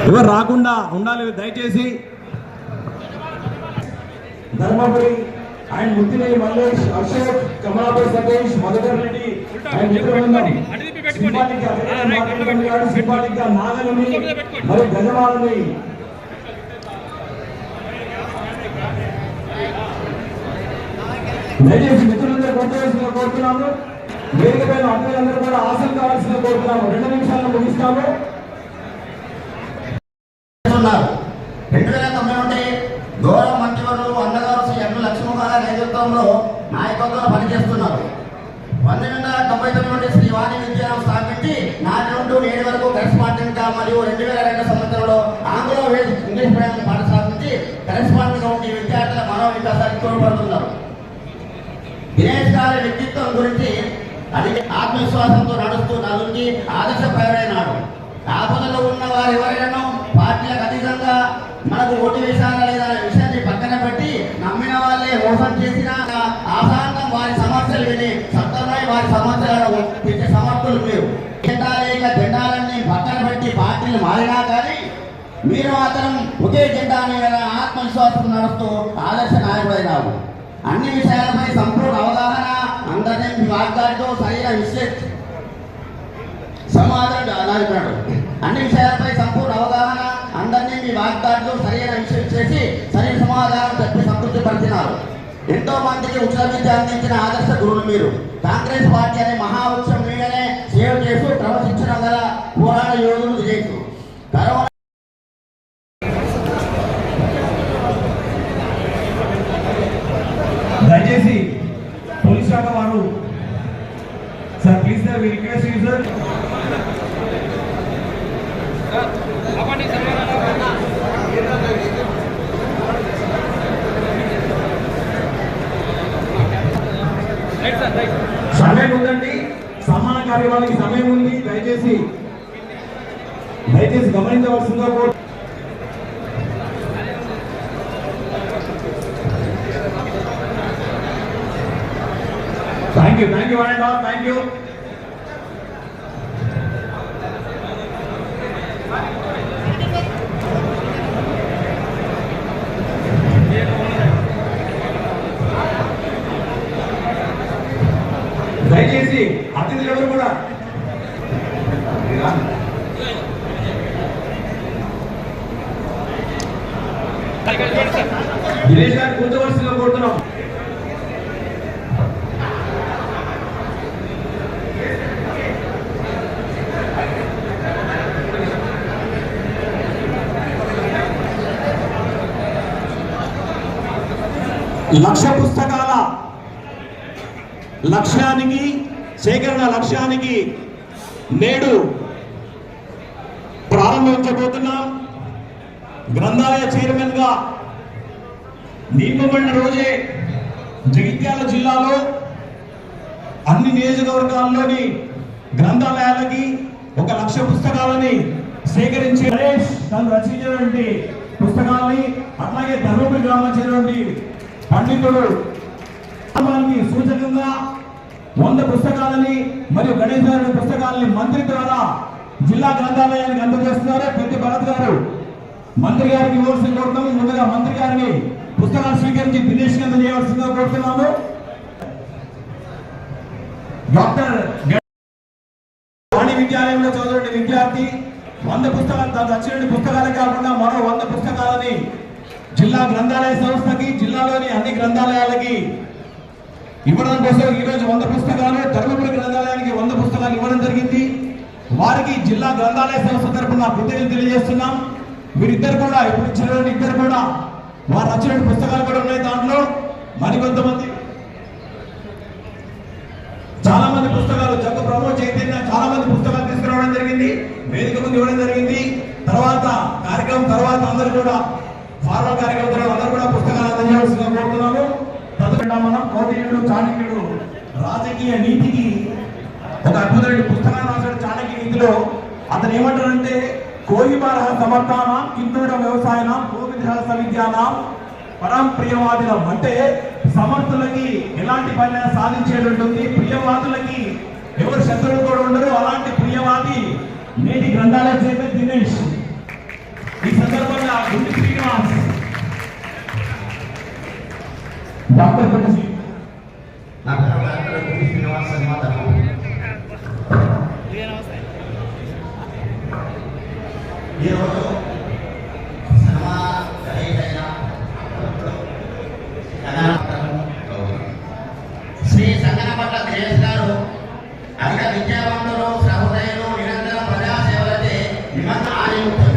ఎవరు రాకుండా ఉండాలి దయచేసి. ధర్మపురి అండ్ ముత్తినేని మల్లేష్, అశోక్, కమలాపూర్ సతీష్, మధుకర్ రెడ్డి అండ్ మిత్రబృందం సింబాలిక్ గా నాగలని మరియు గజమాలని దయచేసి మిత్రులందరూ కొట్టవలసిందిగా కోరుతున్నాము. వేదిక పైన అభ్యర్థులందరూ కూడా ఆశలు కావాల్సిందిగా కోరుతున్నాము. 2 నిమిషాల్లో ముగిస్తాము. 2009 నుండి గౌరవ మంత్రివర్యులు అన్నగారు శ్రీ ఎన్ లక్ష్మణ నేతృత్వంలో నాయకత్వంలో పనిచేస్తున్నారు. 1999 నుండి శ్రీ వాణి విద్యాలయం స్థాపించి నాటి నుండి నేటి వరకు కరెస్పాండెంట్ గా మరియు 2002 సంవత్సరంలో ఆంగ్ల ఇంగ్లీష్ మీడియం పాఠశాల నుంచి కరెస్పాండెంట్ గా ఉండి విద్యార్థుల మనో వికాసానికి తోడ్పడుతున్నారు. దినేష్ గారి వ్యక్తిత్వం గురించి అడిగి ఆత్మవిశ్వాసంతో నడుస్తూ నలుగురికి ఆదర్శప్రాయుడైనాడు. ఆపదలో ఉన్న వారు ఎవరైనా పార్టీలకు అతీతంగా మనకు ఓటు వేశారా లేదా అనే విషయాన్ని పక్కన పెట్టి నమ్మిన వాళ్ళే మోసం చేసిన ఆశాంతం వారి సమస్యలు విని సత్తమై వారి సమస్యలను పెట్టే సమర్థులు మీరు. జెండా లేక జెండాలన్నీ పక్కన పెట్టి పార్టీలు మారినా కానీ మీరు మాత్రం ఒకే జెండా మీద ఆత్మవిశ్వాసం నడుస్తూ ఆదర్శ నాయకుడైనావు. అన్ని విషయాలపై సంపూర్ణ అవగాహన, అందరినీ వాగ్దాడితో సరైన సమాధానం అన్ని విషయాలపై సంపూర్ణ అవగాహన, అందరినీ మీ వాగ్దాడితో సరైన విషయం చేసి సరైన సమాధానం చెప్పి సంతృప్తి పరిచినారు. ఎంతో మందికి ఉచిత విద్య అందించిన ఆదర్శ గురువులు మీరు. కాంగ్రెస్ పార్టీ అనే మహావృక్షం మీదనే సేవ చేస్తూ క్రమశిక్షణ గల పోరాట యోధులు చేస్తూ కరోనా దయచేసి పోలీస్ శాఖ వారు sir please sir we request you sir. సమయం ఉందండి, సమాన కార్యక్రమానికి సమయం ఉంది. దయచేసి గమనించవలసిందిగా కోరు. Thank you thank you. దయచేసి అతిథులు ఎవరు కూడా దినేష్ గారు కూర్చోవలసిందిగా కోరుతున్నాం. లక్ష పుస్తకాల లక్ష్యానికి సేకరణ లక్ష్యానికి నేడు ప్రారంభించబోతున్నాం. గ్రంథాలయ చైర్మన్ గా నియమించబడిన రోజే జగిత్యాల జిల్లాలో అన్ని నియోజకవర్గాల్లోని గ్రంథాలయాలకి 1 లక్ష పుస్తకాలని సేకరించి తను రచించినటువంటి పుస్తకాలని, అట్లాగే ధర్మపురి గ్రామం చెందినటువంటి పండితుడు సూచకంగా 100 పుస్తకాలని మరియు గణేష్ గారి పుస్తకాలని మంత్రి ద్వారా జిల్లా గ్రంథాలయానికి అందజేస్తున్నారు. పెద్ద భరత్ గారు మంత్రి గారికి ఇవ్వాల్సిన కోరుతాము. ముందుగా మంత్రి గారిని పుస్తకాలు స్వీకరించి దినేష్ కి అందజేయవలసిందిగా కోరుతున్నాము. డాక్టర్ వాణి విద్యాలయంలో చదువుతున్న విద్యార్థి 100 పుస్తకాలు తను వచ్చిన పుస్తకాలే కాకుండా మరో 100 పుస్తకాలని జిల్లా గ్రంథాలయ సంస్థకి, జిల్లాలోని అన్ని గ్రంథాలయాలకి ఇవ్వడం కోసం ఈరోజు 100 పుస్తకాలు, ధర్మపురి గ్రంథాలయానికి 100 పుస్తకాలు ఇవ్వడం జరిగింది. వారికి జిల్లా గ్రంథాలయ సంస్థ తరఫున కృతజ్ఞతలు తెలియజేస్తున్నాం. వీరిద్దరు కూడా ఇప్పుడు ఇచ్చిన ఇద్దరు కూడా వారు రచన పుస్తకాలు కూడా ఉన్నాయి. దాంట్లో మరికొంతమంది చాలా మంది పుస్తకాలు జగ ప్రమోద్ చైతన్య చాలా మంది పుస్తకాలు తీసుకురావడం జరిగింది. వేదిక ముందు ఇవ్వడం జరిగింది. తర్వాత కార్యక్రమం తర్వాత అందరూ కూడా ఫార్మల్ కార్యక్రమం తర్వాత అందరూ కూడా పుస్తకాలు అందజేయాల్సిందిగా కోరుతున్నాము. మనం కౌటిల్యుడు చాణక్యుడు రాజకీయ నీతికి ఒక అద్భుతమైన పుస్తకాన్ని రాశాడు. చాణక్య నీతిలో అతను ఏమంటారంటే కోయిబారహ సమర్థానం కిందూడ వ్యవసాయనం భూమిధ్యాస విద్యానం పరం ప్రియవాదులం. అంటే సమర్థులకి ఎలాంటి పని సాధించేటట్టుంది, ప్రియవాదులకి ఎవరు శత్రువులు కూడా ఉండరు. అలాంటి ప్రియవాది నేటి గ్రంథాలయ చైర్మన్ దినేష్. నా పేరు డాక్టర్ గుడి శ్రీనివాస్ సన్మాధన. ఈరోజు సినిమా ఖరీదైన శ్రీ సంగనపట్ల దినేష్ గారు అధిక విద్యావంతులు, సహృదయులు, నిరంతరం ప్రజాసేవలచే నిమగ్నమయ్యారు.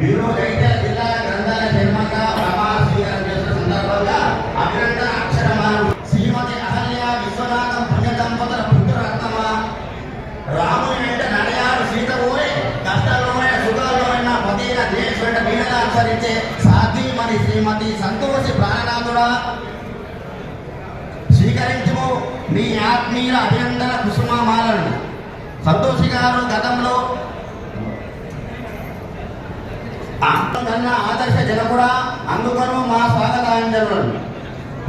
వీరు జగిత్యాల జిల్లా గ్రంథాలయ చైర్మన్గా ప్రమాణ స్వీకారం చేసిన సందర్భంగా అభినందన అక్షరమాలు శ్రీమతి అహల్య విశ్వనాథం పుణ్య దంపతుల పుత్రరత్నమ రాముని వెంట నడయాడు సీత ఊరే కష్టాల్లోనే సుఖాల్లోనైనా పదీన దేశ వెంట వీణగా అనుసరించే సాధ్వీమణి శ్రీమతి సంతోషి ప్రాణనాథుడా స్వీకరించుము మీ ఆత్మీయుల అభినందన కుసుమామాలను. సంతోషి గారు గతంలో ఆదర్శ జనకుడా అందుకను మా స్వాగతాంజలులను.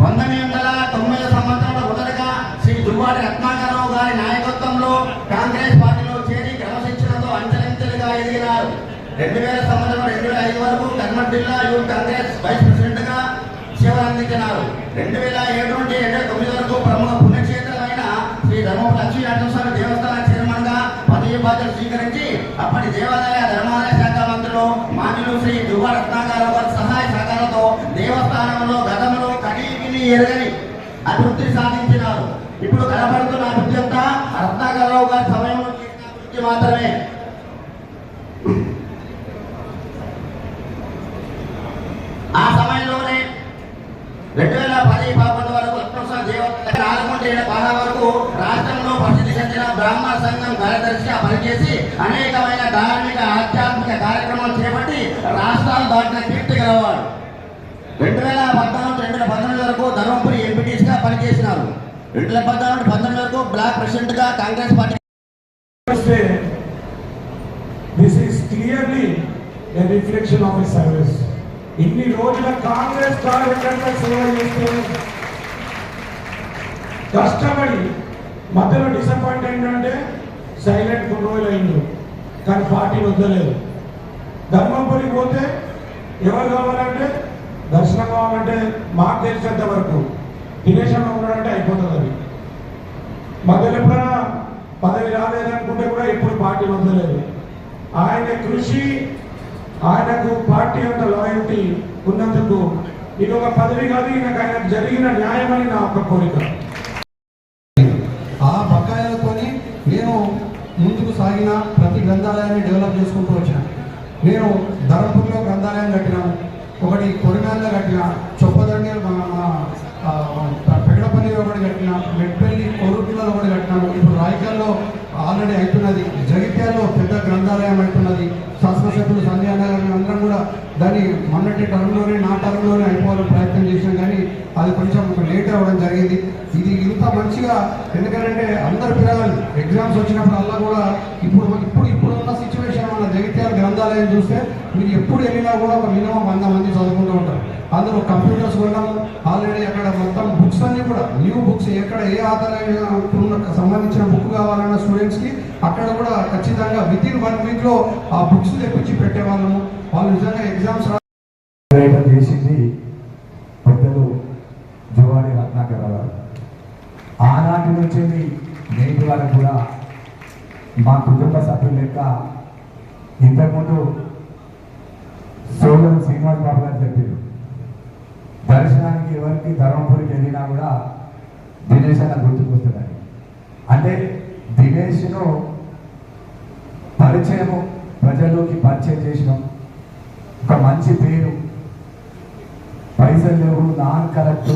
1990 సంవత్సరంలో మొదటగా శ్రీ దువ్వాడి రత్నాకరరావు గారి నాయకత్వంలో కాంగ్రెస్ పార్టీలో చేరి క్రమశిక్షణతో అంచెలంచెలుగా ఎదిగినారు. 2000 సంవత్సరం 2005 వరకు కర్నూలు జిల్లా యూత్ కాంగ్రెస్ వైస్ ప్రెసిడెంట్ గా సేవలు అందించినారు. 2007 నుండి 2009 వరకు ప్రముఖ పుణ్యక్షేత్రమైన శ్రీ ధర్మపురి లక్ష్మీ నరసింహస్వామి దేవస్థాన చైర్మన్ గా పదవి బాధ్యతలు స్వీకరించి అప్పటి దేవాదాయ ధర్మాదాయ శాఖ మంత్రులు మాన్యులు శ్రీ దువ్వ రత్నాకరరావు గారి సహాయ సహకారంతో దేవస్థానంలో గతంలో కనీవిని ఎరగని అభివృద్ధి సాధించినారు. ఇప్పుడు కనబడుతున్న అభివృద్ధి అంతా రత్నాకరరావు గారి సమయంలో చేసిన అభివృద్ధి మాత్రమే. ఆ సమయంలోనే 2010-11 వరకు లక్ష్మణస్వామి దేవస్థానం 4 వరకు రాష్ట్రంలో ప్రసిద్ధి చెందిన బ్రాహ్మణ సంఘం కార్యదర్శిగా పనిచేసి అనేకమైన ధార్మిక ఆధ్యాత్మిక కార్యక్రమాలు చేపట్టి రాష్ట్రాలు దాటిన కీర్తి గలవాడు. 2014-2019 వరకు ధర్మపురి ఎంపీటీస్ గా పనిచేసినారు. 2014-19 వరకు బ్లాక్ ప్రెసిడెంట్ గా Congress party. This is clearly a reflection of his service. ఇన్ని రోజుల కాంగ్రెస్ కార్యకర్త సేవ చేస్తే కష్టపడి మధ్యలో డిసప్పాయింట్ అయిందంటే సైలెంట్ కొన్ని రోజులు అయింది, కానీ పార్టీ వద్దలేదు. ధర్మపురికి పోతే ఎవరు కావాలంటే దర్శనం కావాలంటే మాకు తెలిసేంత వరకు దినేశంగా ఉన్నాడంటే అయిపోతుంది. అది మధ్యలో ఎప్పుడైనా పదవి రాలేదనుకుంటే కూడా ఎప్పుడు పార్టీ వద్దలేదు. ఆయన కృషి, ఆయనకు పార్టీ అంత లాయల్టీ ఉన్నందుకు ఇది ఒక పదవి కాదు, ఆయనకు జరిగిన న్యాయమని నా ఒక కోరిక. ఆ బకాయిలతోని నేను ముందుకు సాగిన ప్రతి గ్రంథాలయాన్ని డెవలప్ చేసుకుంటూ వచ్చాను. నేను ధర్మపురిలో గ్రంథాలయం కట్టినాను, ఒకటి కొరినాల్లో కట్టిన, చొప్పదండి పెగడపల్లిలో ఒకటి కట్టిన, మెట్పల్లి కోరుపిల్లలో ఒకటి కట్టినాను. ఇప్పుడు రాయకల్లో ఆల్రెడీ అవుతున్నది, జగిత్యాల్లో పెద్ద గ్రంథాలయం అవుతున్నది. శాసనసభ్యులు సంధ్యా గారు అందరం కూడా దాన్ని మొన్నటి టర్మ్లోనే నా టర్మ్లోనే అయిపోవాలని ప్రయత్నం చేసినాం, కానీ అది కొంచెం లేట్ అవ్వడం జరిగింది. ఇది ఇంత మంచిగా, ఎందుకంటే అందరు పిల్లలు ఎగ్జామ్స్ వచ్చినప్పుడు అలా కూడా ఇప్పుడు ఉన్న సిచ్యువేషన్ మన జగిత్యాల గ్రంథాలయం చూస్తే మీరు ఎప్పుడు వెళ్ళినా కూడా ఒక మినిమం 100 మంది చదువుకుంటూ ఉంటారు. అందులో కంప్యూటర్స్ కొన్నాము ఆల్రెడీ. అక్కడ మొత్తం బుక్స్ అన్ని కూడా న్యూ బుక్స్, ఎక్కడ ఏ ఆధారానికి సంబంధించిన బుక్ కావాలన్న స్టూడెంట్స్కి అక్కడ కూడా ఖచ్చితంగా వితిన్ 1 వీక్లో ఆ బుక్స్ తెప్పించి పెట్టేవాళ్ళము. వాళ్ళు నిజంగా ఎగ్జామ్స్ చేసింది పెద్దలు జువాడి రత్నాకరరావు గారు. ఆనాటి నుంచి నేటి వరకు కూడా మా కుటుంబ సభ్యుల లెక్క ఇంతకుముందు సోదరు శ్రీనివాస్ బాబు గారు చెప్పారు, దర్శనానికి ఎవరికి ధర్మపురికి వెళ్ళినా కూడా దినేష్ అన్న గుర్తుకొస్తుందని. అంటే దినేష్ను పరిచయము, ప్రజల్లోకి పరిచయం చేసినాం. ఒక మంచి పేరు, పైసలు లేవు, నాన్ కరెక్ట్,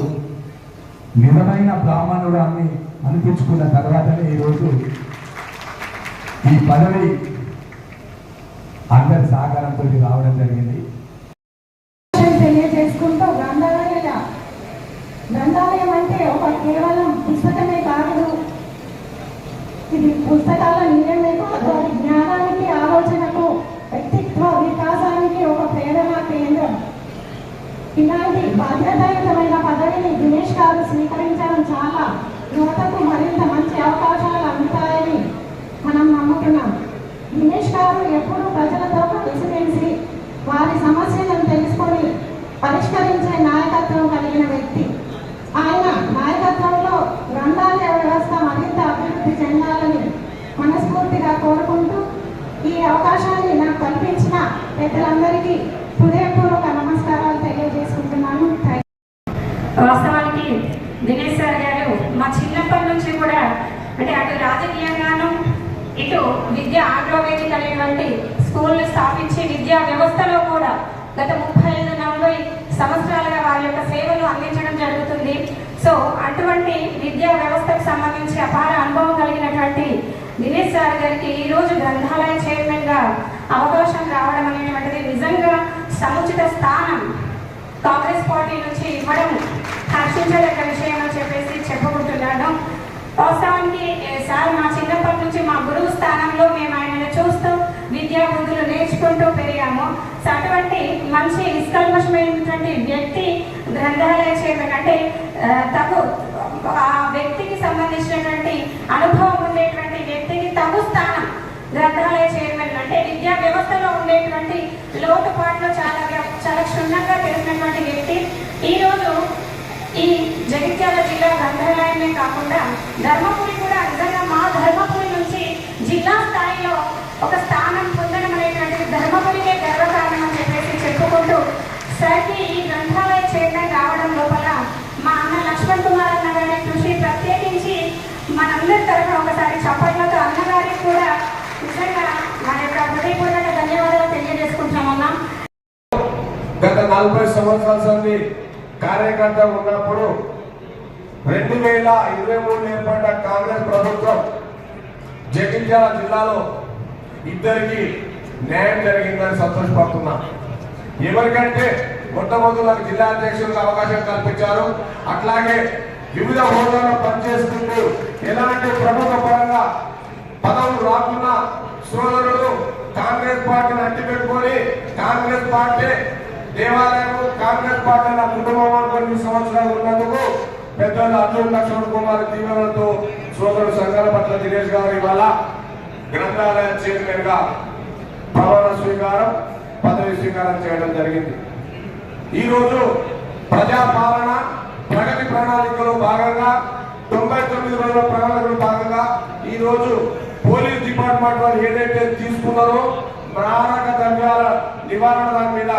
నిజమైన బ్రాహ్మణుడు అని అనిపించుకున్న తర్వాతనే ఈరోజు ఈ పదవి అందరి సహకారంతో రావడం జరిగింది. తెలియజేసుకుంటూ గ్రంథాలయం అంటే ఒక కేవలం పుస్తకమే కాదు, ఇది పుస్తకాల నిజమే కాదు, అది జ్ఞానానికి, ఆలోచనకు, వ్యక్తిత్వ వికాసానికి ఒక ప్రేరణ కేంద్రం. ఇలాంటి బాధ్యతాయుతమైన పదవిని దినేష్ గారు స్వీకరించడం చాలా యువతకు మరింత మంచి అవకాశాలు అందుతాయని మనం నమ్ముతున్నాం. దినేష్ గారు ఎప్పుడూ ప్రజలతో కలిసిమెలిసి వారి సమస్యలను తెలుసుకొని పరిష్కరించే నాయకత్వం కలిగిన వ్యక్తి. ఆయన పెద్దలందరికీ హృదయపూర్వక నమస్కారాలు తెలియజేసుకుంటున్నాను. వాస్తవానికి దినేష్ సార్ గారు మా చిన్నప్పటి నుంచి కూడా అంటే అటు రాజకీయంగాను ఇటు విద్య ఆగ్రవేదిక అనేటువంటి స్కూల్ని స్థాపించి విద్యా వ్యవస్థలో కూడా గత 35-40 సంవత్సరాలుగా వారి యొక్క సేవలు అందించడం జరుగుతుంది. సో అటువంటి విద్యా వ్యవస్థకు సంబంధించి అపార అనుభవం కలిగినటువంటి దినేష్ సార్ గారికి ఈరోజు గ్రంథాలయ చైర్మన్గా అవకాశం రావడం అనేటువంటిది నిజంగా సముచిత స్థానం కాంగ్రెస్ పార్టీ నుంచి ఇవ్వడం హర్షించదగ్గ విషయం అని చెప్పేసి చెప్పుకుంటున్నాను. వాస్తవానికి సార్ మా చిన్నప్పటి నుంచి మా గురువు స్థానంలో మేము ఆయనను చూస్తూ విద్యా బుద్ధులు నేర్చుకుంటూ పెరిగాము. సో అటువంటి మంచి నిష్కల్మషమైనటువంటి వ్యక్తి గ్రంథాలయ చైర్మన్ అంటే తగు ఆ వ్యక్తికి సంబంధించినటువంటి అనుభవం ఉండేటువంటి వ్యక్తికి తగు స్థానం గ్రంథాలయ చైర్మన్ అంటే విద్యా వ్యవస్థలో ఉండేటువంటి లోటుపాట్లు చాలా క్షుణ్ణంగా తెలిసినటువంటి వ్యక్తి. ఈరోజు ఈ జగిత్యాల జిల్లా గ్రంథాలయమే కాకుండా ధర్మపురి కూడా నిజంగా మా ధర్మపురి నుంచి జిల్లా స్థాయిలో ఒక స్థానం పొందడం అనేటువంటిది ధర్మపురికే గర్వకారణం అని చెప్పేసి చెప్పుకుంటూ సార్కి ఈ గ్రంథాలయ చైర్మన్ రావడం లోపల మా అన్న లక్ష్మణ్ కుమార్ అన్న గారి కృషి ప్రత్యేకించి మనందరి తరఫున ఒకసారి చప్పట్లతో అన్నగారికి కూడా నిజంగా మన యొక్క హృదయపూర్వక ధన్యవాదాలు తెలియజేసుకుంటున్నామన్నా. గత 40 సంవత్సరాల సంది కార్యకర్త ఉన్నప్పుడు 2023 ఏర్పడ్డ కాంగ్రెస్ ప్రభుత్వం జగిత్యాల జిల్లాలో ఇద్దరికి న్యాయం జరిగిందని సంతోషపడుతున్నా. ఎవరికంటే మొట్టమొదటి జిల్లా అధ్యక్షులకు అవకాశం కల్పించారు. అట్లాగే వివిధ హోదాలో పనిచేస్తుంటూ ఎలాంటి ప్రభుత్వ పరంగా పదవులు రాకున్నా సోదరులు కాంగ్రెస్ పార్టీని అడ్డుపెట్టుకొని కాంగ్రెస్ పార్టీ దేవాలయం కాంగ్రెస్ పార్టీ నా కుటుంబం కొన్ని సంవత్సరాలు ఉన్నందుకు పెద్దలు అర్జున్ లక్ష్మణ్ కుమార్ దీవెనలతో సోదరుడు సంఘాల పట్ల దినేష్ గారు ఇవాళ గ్రంథాలయ చైర్మన్ గా ప్రమాణ స్వీకారం పదవి స్వీకారం చేయడం జరిగింది. ఈరోజు ప్రజాపాలన ప్రగతి ప్రణాళికలో భాగంగా 99 రోజుల ప్రణాళికలో భాగంగా ఈరోజు పోలీస్ డిపార్ట్మెంట్ వారు ఏదైతే తీసుకున్నారో మారక ద్రవ్యాల నివారణ దాని మీద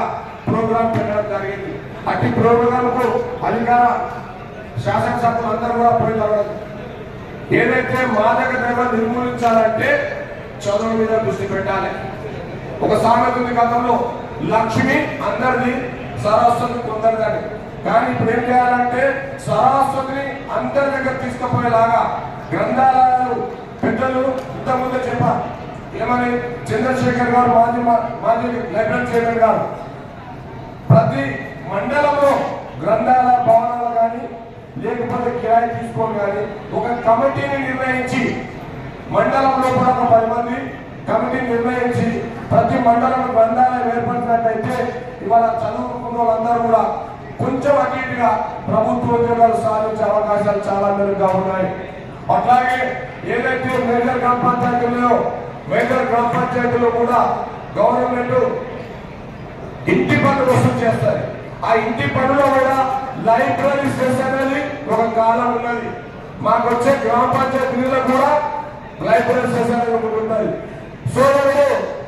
ప్రోగ్రాం పెట్టడం జరిగింది. అట్టి ప్రోగ్రామ్ కు అధికార శాసనసభ్యులు అందరూ కూడా పోయి ఏదైతే మాదక ద్రవ్యాలు నిర్మూలించాలంటే చదువు మీద దృష్టి పెట్టాలి. ఒక సామెత ఉంది గతంలో, లక్ష్మి అందరిది సరస్వతి కొందరిదని. కానీ ఇప్పుడు ఏం చేయాలంటే సరస్వతిని అందరి దగ్గర తీసుకుపోయేలాగా గ్రంథాలయాలు పెద్దలు ఇంతకుముందు చెప్పారు. ఏమని చంద్రశేఖర్ గారు మాజీ లైబ్రరీ చైర్మన్ గారు ప్రతి మండలంలో గ్రంథాలయ భవనాలు కానీ లేకపోతే కిరాయి తీసుకొని కానీ ఒక కమిటీని నిర్ణయించి మండలంలో కూడా ఒక 10 మంది కమిటీని నిర్ణయించి ప్రతి మండలం గ్రంథాలయం ఏర్పడినట్టయితే ఇవాళ చదువుకున్న వాళ్ళందరూ కూడా కొంచెం అన్నిటిగా ప్రభుత్వ ఉద్యోగాలు సాధించే అవకాశాలు చాలా మెరుగ్గా ఉన్నాయి. అట్లాగే ఏదైతే మేజర్ గ్రామ పంచాయతీలో కూడా గవర్నమెంట్ ఇంటి పన్ను వసూలు చేస్తారు. ఆ ఇంటి పన్నులో కూడా లైబ్రరీ సెస్ అనేది ఒక కాలం ఉన్నది. మాకు వచ్చే గ్రామ పంచాయతీలో కూడా లైబ్రరీ సెస్ అనేది ఒకటి ఉన్నది. సోదరుడు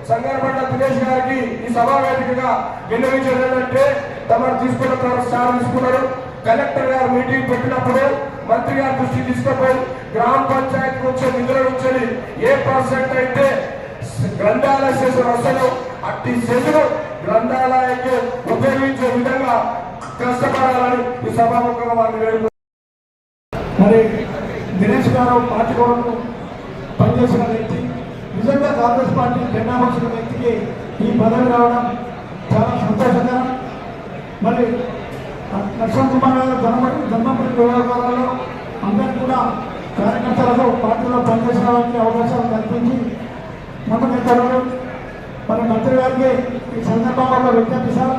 సంగారపట్ల దినేష్ గారికి ఈ సభా వేదికగా విన్నవించేది ఏంటంటే తమను తీసుకున్నారు. కలెక్టర్ గారు మీటింగ్ పెట్టినప్పుడు మంత్రి గారి దృష్టి తీసుకుపోయి గ్రామ పంచాయతీ వచ్చే నిధుల నుంచి ఏ % అయితే గ్రంథాలయ సెస్ వస్తాయో అట్టి సెస్ను గ్రంథాలయానికి ఉపయోగించే విధంగా కష్టపడాలని ఈ సభాముఖంగా వారిని వేడుకుంటున్నారు. మరి దినేష్ గారు పార్టీ కొరకు పనిచేసిన వ్యక్తి, నిజంగా కాంగ్రెస్ పార్టీ జెండా వచ్చిన వ్యక్తికి ఈ పదవి రావడం చాలా సంతోషకరం. మరి లక్ష్మణ్ కుమార్ గారు ధర్మపురి వ్యవహారాల్లో అందరూ కూడా కార్యకర్తలకు పార్టీలో పనిచేసిన వారికి అవకాశాలు కల్పించి ముందుకెళ్తారు. మరి మంత్రి గారికి ఈ సందర్భంగా ఒక విజ్ఞప్తి సార్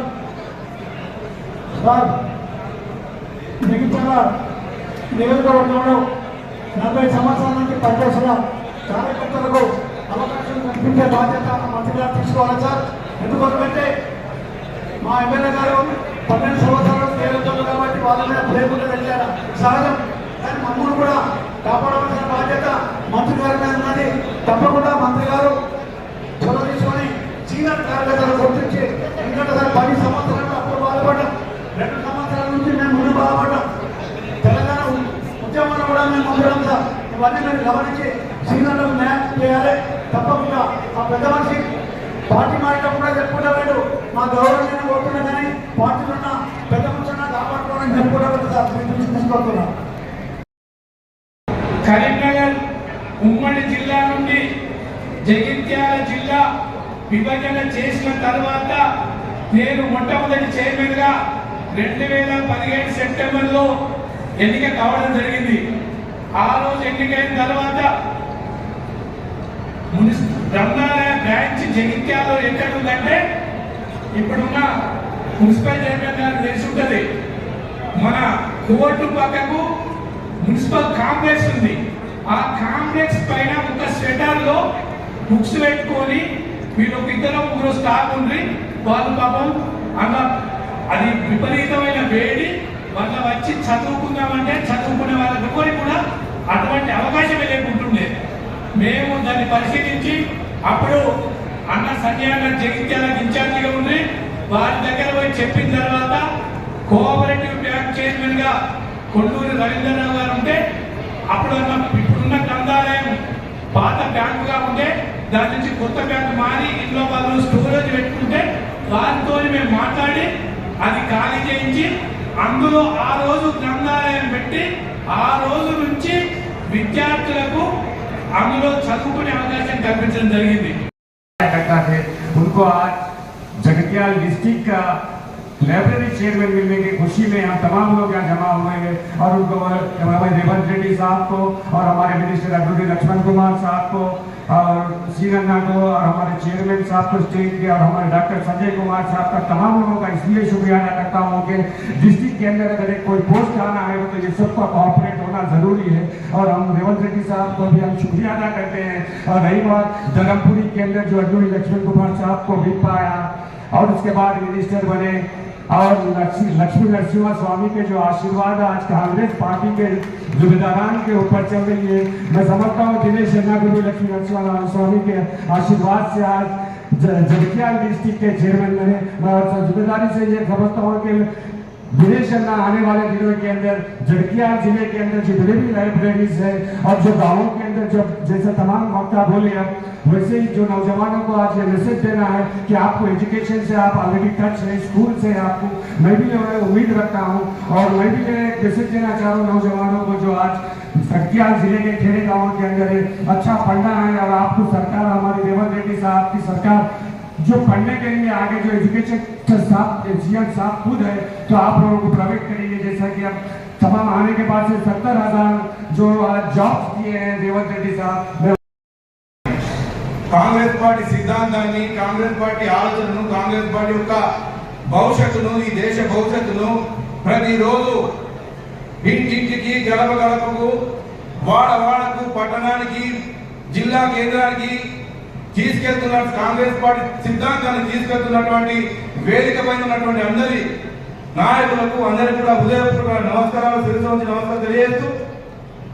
మిగతా నియోజకవర్గంలో 40 సంవత్సరాల నుంచి పనిచేసిన కార్యకర్తలకు అవకాశం కల్పించే బాధ్యత మంత్రి గారు తీసుకోవాలి సార్. ఎందుకంటే మా ఎమ్మెల్యే గారు 12 సంవత్సరాలు నేర్చుకున్నారు కాబట్టి వాళ్ళ మీద ప్రేమగా వెళ్ళారు సహజం. కానీ మమ్మల్ని కూడా కాపాడవలసిన బాధ్యత మంత్రి గారి మీద ఉన్నది. తప్పకుండా మంత్రి గారు చొరవ తీసుకొని సీనియర్ కార్యకర్తలు గమనించి సీనియర్లకు న్యాయం చేయాలి. తప్పకుండా ఆ పెద్ద మనిషి పార్టీ మారిటప్పుడు కూడా చెప్పుకుంటా వేడు మా గౌరవం కోరుతున్నా కానీ పార్టీలో ఉన్న పెద్ద మనిషి కాపాడుకోవాలని చెప్పుకుంటా తీసుకొస్తున్నా. కరీంనగర్ ఉమ్మడి జిల్లా నుండి జగిత్యాల జిల్లా విభజన చేసిన తర్వాత నేను మొట్టమొదటి చైర్మన్గా 2017 సెప్టెంబర్లో ఎన్నిక కావడం జరిగింది. ఆ రోజు ఎన్నికైన తర్వాత బ్రహ్మాలయ బ్రాంచ్ జగిత్యాలలో ఎక్కడ ఉందంటే ఇప్పుడున్న మున్సిపల్ చైర్మన్ గారు తెలిసి ఉంటుంది. మన కోర్టు పక్కకు మున్సిపల్ కాంప్లెక్స్ ఉంది. ఆ కాంప్లెక్స్ పైన ఒక స్వెటర్లో బుక్స్ పెట్టుకొని వీళ్ళు ఒక ఇద్దరు ముగ్గురు స్టాఫ్ ఉంది. వాళ్ళు పాపం అలా అది విపరీతమైన వేడి వాళ్ళ వచ్చి చదువుకుందామంటే చదువుకునే వాళ్ళకి ఎవరికి కూడా అటువంటి అవకాశమే లేకుంటుండే. మేము దాన్ని పరిశీలించి అప్పుడు అన్న సంజయ్ గారు జగిత్యాలకు ఇన్ఛార్జిగా ఉంది. వారి దగ్గర పోయి చెప్పిన తర్వాత కోఆపరేటివ్ బ్యాంక్ చైర్మన్ గా కొల్లూరి రవీంద్రరావు గారు ఉంటే అప్పుడు ఇప్పుడున్న గ్రంథాలయం పాత బ్యాంకుగా ఉంటే దాని నుంచి కొత్త బ్యాంకు మారి ఇంట్లో వాళ్ళు స్టోరేజ్ పెట్టుకుంటే వారితో మేము మాట్లాడి అది ఖాళీ చేయించి అందులో ఆ రోజు గ్రంథాలయం పెట్టి ఆ రోజు నుంచి విద్యార్థులకు అందులో చదువుకునే అవకాశం కల్పించడం జరిగింది. उनको आज जगतियाल डिस्ट्रिक्ट का लाइब्रेरी चेयरमैन मिलने की खुशी में हम तमाम लोग यहाँ जमा हुए हैं और उनको हमारे रेवंत रेड्डी साहब को और हमारे मिनिस्टर अड्वोकेट लक्ष्मण कुमार साहब को और श्रीरंगा को और हमारे चेयरमैन साहब को स्टेट के और हमारे डॉक्टर संजय कुमार साहब का तमाम लोगों का इसलिए शुक्रिया अदा करता हूँ कि डिस्ट्रिक्ट के अंदर अगर एक कोई पोस्ट आना है तो ये सबका कोऑपरेट होना जरूरी है और हम रेवंत रेड्डी साहब को भी हम शुक्रिया अदा करते हैं। और रही बात धर्मपुरी के अंदर जो अड्वोकेट लक्ष्मण कुमार साहब को भी पाया और उसके बाद मिनिस्टर बने और लक्ष्मी नरसिम्हा स्वामी के जो आशीर्वाद आज कांग्रेस पार्टी के जिम्मेदारान के ऊपर चल रही है। मैं समझता हूँ दिनेश शर्मा को भी लक्ष्मी नरसिम्हा स्वामी के आशीर्वाद से आज जगित्याल डिस्ट्रिक्ट के चेयरमैन बने। मैं जिम्मेदारी से ये समझता हूँ कि दिनेश शर्मा आने वाले दिनों के अंदर जगित्याल जिले के अंदर जितने भी लाइब्रेरीज है और जो गाँवों के अंदर जो जैसे तमाम वक्ता बोले अब वैसे ही जो नौजवानों को आज ये मैसेज देना है कि आपको एजुकेशन से आप ऑलरेडी टच है, स्कूल से आपको मैं भी उम्मीद रखता हूँ और मैं भी एक मैसेज देना चाह रहा हूँ नौजवानों को जो आज जगित्याल जिले के खेड़े गाँवों के अंदर अच्छा पढ़ना है और आपको सरकार हमारी रेवंत रेड्डी साहब की सरकार जो पढ़ने के लिए आगे जो एजुकेशन सीएम साहब खुद है तो आप लोगों को प्रोवाइड करेंगे। जैसा कि अब तमाम आने के बाद से 70,000 जो जॉब्स दिए हैं रेवंत रेड्डी साहब। కాంగ్రెస్ పార్టీ సిద్ధాంతాన్ని కాంగ్రెస్ పార్టీ ఆలోచనను కాంగ్రెస్ పార్టీ యొక్క భవిష్యత్తును ఈ దేశ భవిష్యత్తును ప్రతిరోజు ఇంటింటికి గడప గడపకు వాడవాడకు పట్టణానికి జిల్లా కేంద్రానికి తీసుకెళ్తున్న కాంగ్రెస్ పార్టీ సిద్ధాంతాన్ని తీసుకెళ్తున్నటువంటి వేదిక పైన ఉన్నటువంటి అందరి నాయకులకు అందరికీ కూడా హృదయపూర్వక నమస్కారాలు నమస్కారం తెలియజేస్తూ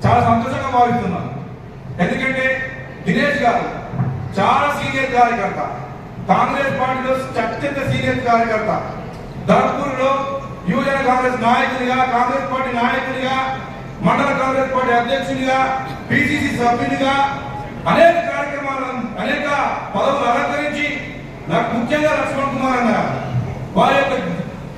చాలా సంతోషంగా భావిస్తున్నాను. ఎందుకంటే దినేష్ గారు చాలా సీనియర్ కార్యకర్త, కాంగ్రెస్ పార్టీలో అత్యంత సీనియర్ కార్యకర్త, ధర్మపూర్లో యువజన కాంగ్రెస్ నాయకునిగా, కాంగ్రెస్ పార్టీ నాయకునిగా, మండల కాంగ్రెస్ పార్టీ అధ్యక్షునిగా, పిసిసి సభ్యునిగా అనేక కార్యక్రమాలను అనేక పదవులు అలంకరించి నాకు ముఖ్యంగా లక్ష్మణ్ కుమార్ అన్న వారి యొక్క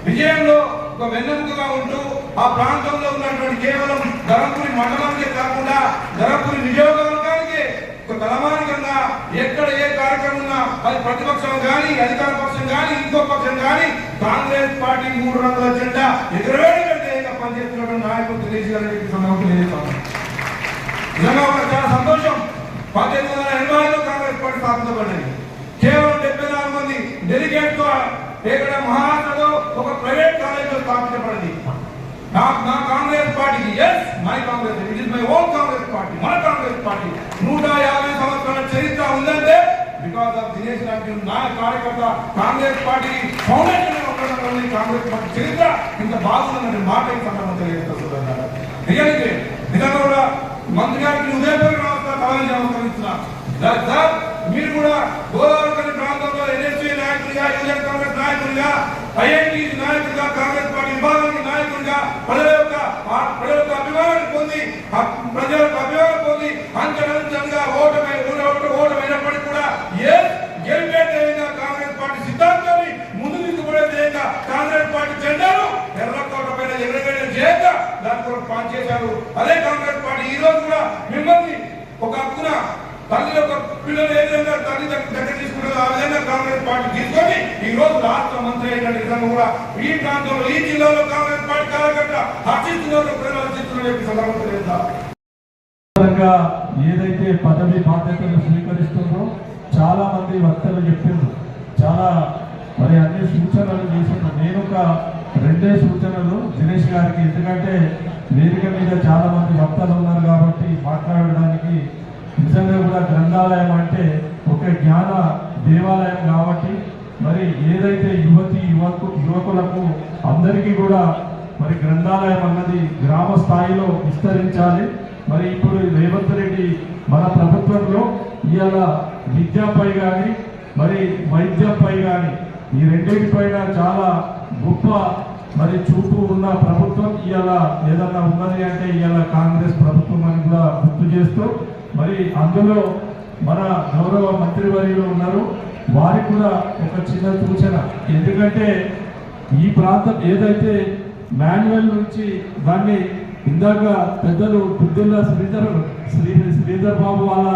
విజయంలో ఒక వెన్నెముకగా ఉంటూ ఆ ప్రాంతంలో ఉన్నటువంటి కేవలం ధర్మపురి మండలానికే కాకుండా ధర్మపురి నియోజకవర్గానికి ఒక తలమానికంగా ఎక్కడ ఏ కార్యక్రమం ఉన్నా అది ప్రతిపక్షం కానీ అధికార పక్షం కానీ ఇంకో పక్షం కానీ కాంగ్రెస్ పార్టీ 3 రంగుల జెండా ఎదురువేడికంటే పనిచేస్తున్నటువంటి నాయకులు తెలియజేయాలని సందర్భంగా నిజంగా చాలా సంతోషం. 1880లో కాంగ్రెస్ పార్టీ స్థాపించబడింది. కేవలం 74 మంది డెలిగేట్స్ ఇక్కడ మహారాష్ట్రలో ఒక ప్రైవేట్ కాలేజ్ లో స్థాపించబడింది. నా కాంగ్రెస్ పార్టీకి my Congress it is my own Congress party, మన కాంగ్రెస్ పార్టీ 150 సంవత్సరాల చరిత్ర ఉందంటే బికాస్ ఆఫ్ దినేష్ లాంటి నా కార్యకర్త Congress party foundation Congress party చరిత్ర ఇంత బాగుందన్న మాట ఈ సందర్భంగా తెలియజేస్తున్నారు. నిజంగా కూడా మంత్రి గారికి ఉదయపూర్వక నమస్కరిస్తున్నాను. మీరు కూడా గోదావరి ప్రాంతంలో ఎన్ఎస్సీ నాయకులుగా, యువజన కాంగ్రెస్ నాయకులుగా, ఐఐటి నాయకులుగా, కాంగ్రెస్ పార్టీ విభాగానికి నాయకులుగా ప్రజల యొక్క అభిమానాన్ని పొంది అంత అదే కాంగ్రెస్ పార్టీ ఈ రోజు కూడా మిమ్మల్ని ఒక హక్కున తల్లి యొక్క పిల్లలు ఏ విధంగా తల్లి దగ్గర తీసుకుంటారో ఆ విధంగా కాంగ్రెస్ పార్టీ తీసుకొని ఈ రోజు రాష్ట్ర మంత్రి అయిన నిజంగా కూడా ఈ ప్రాంతంలో ఈ జిల్లాలో కాంగ్రెస్ పార్టీ కార్యకర్త హర్షిస్తున్నారు, ప్రజలు హర్షిస్తున్నారు చెప్పి సందర్భంగా ఏదైతే పదవి బాధ్యతలు స్వీకరిస్తుందో చాలా మంది వక్తలు చెప్పిండ్రు, చాలా మరి అన్ని సూచనలు చేసిండ్రు. నేను ఒక 2 సూచనలు దినేష్ గారికి, ఎందుకంటే వేదిక మీద చాలా మంది వక్తలు ఉన్నారు కాబట్టి మాట్లాడడానికి. నిజంగా కూడా గ్రంథాలయం అంటే ఒక జ్ఞాన దేవాలయం కాబట్టి మరి ఏదైతే యువకులకు అందరికీ కూడా మరి గ్రంథాలయం అన్నది గ్రామ స్థాయిలో విస్తరించాలి. మరి ఇప్పుడు రేవంత్ రెడ్డి మన ప్రభుత్వంలో ఇవాళ విద్యపై కానీ మరి వైద్యంపై కానీ ఈ రెండింటిపైన చాలా గొప్ప మరి చూపు ఉన్న ప్రభుత్వం ఇవాళ ఏదన్నా ఉన్నది అంటే ఇవాళ కాంగ్రెస్ ప్రభుత్వం అని కూడా గుర్తు చేస్తూ, మరి అందులో మన గౌరవ మంత్రివర్యులు ఉన్నారు, వారికి కూడా ఒక చిన్న సూచన. ఎందుకంటే ఈ ప్రాంతం ఏదైతే మాన్యువల్ నుంచి దాన్ని ఇందాక పెద్దలు బుద్ధిల్లా శ్రీధర్ బాబు వాళ్ళ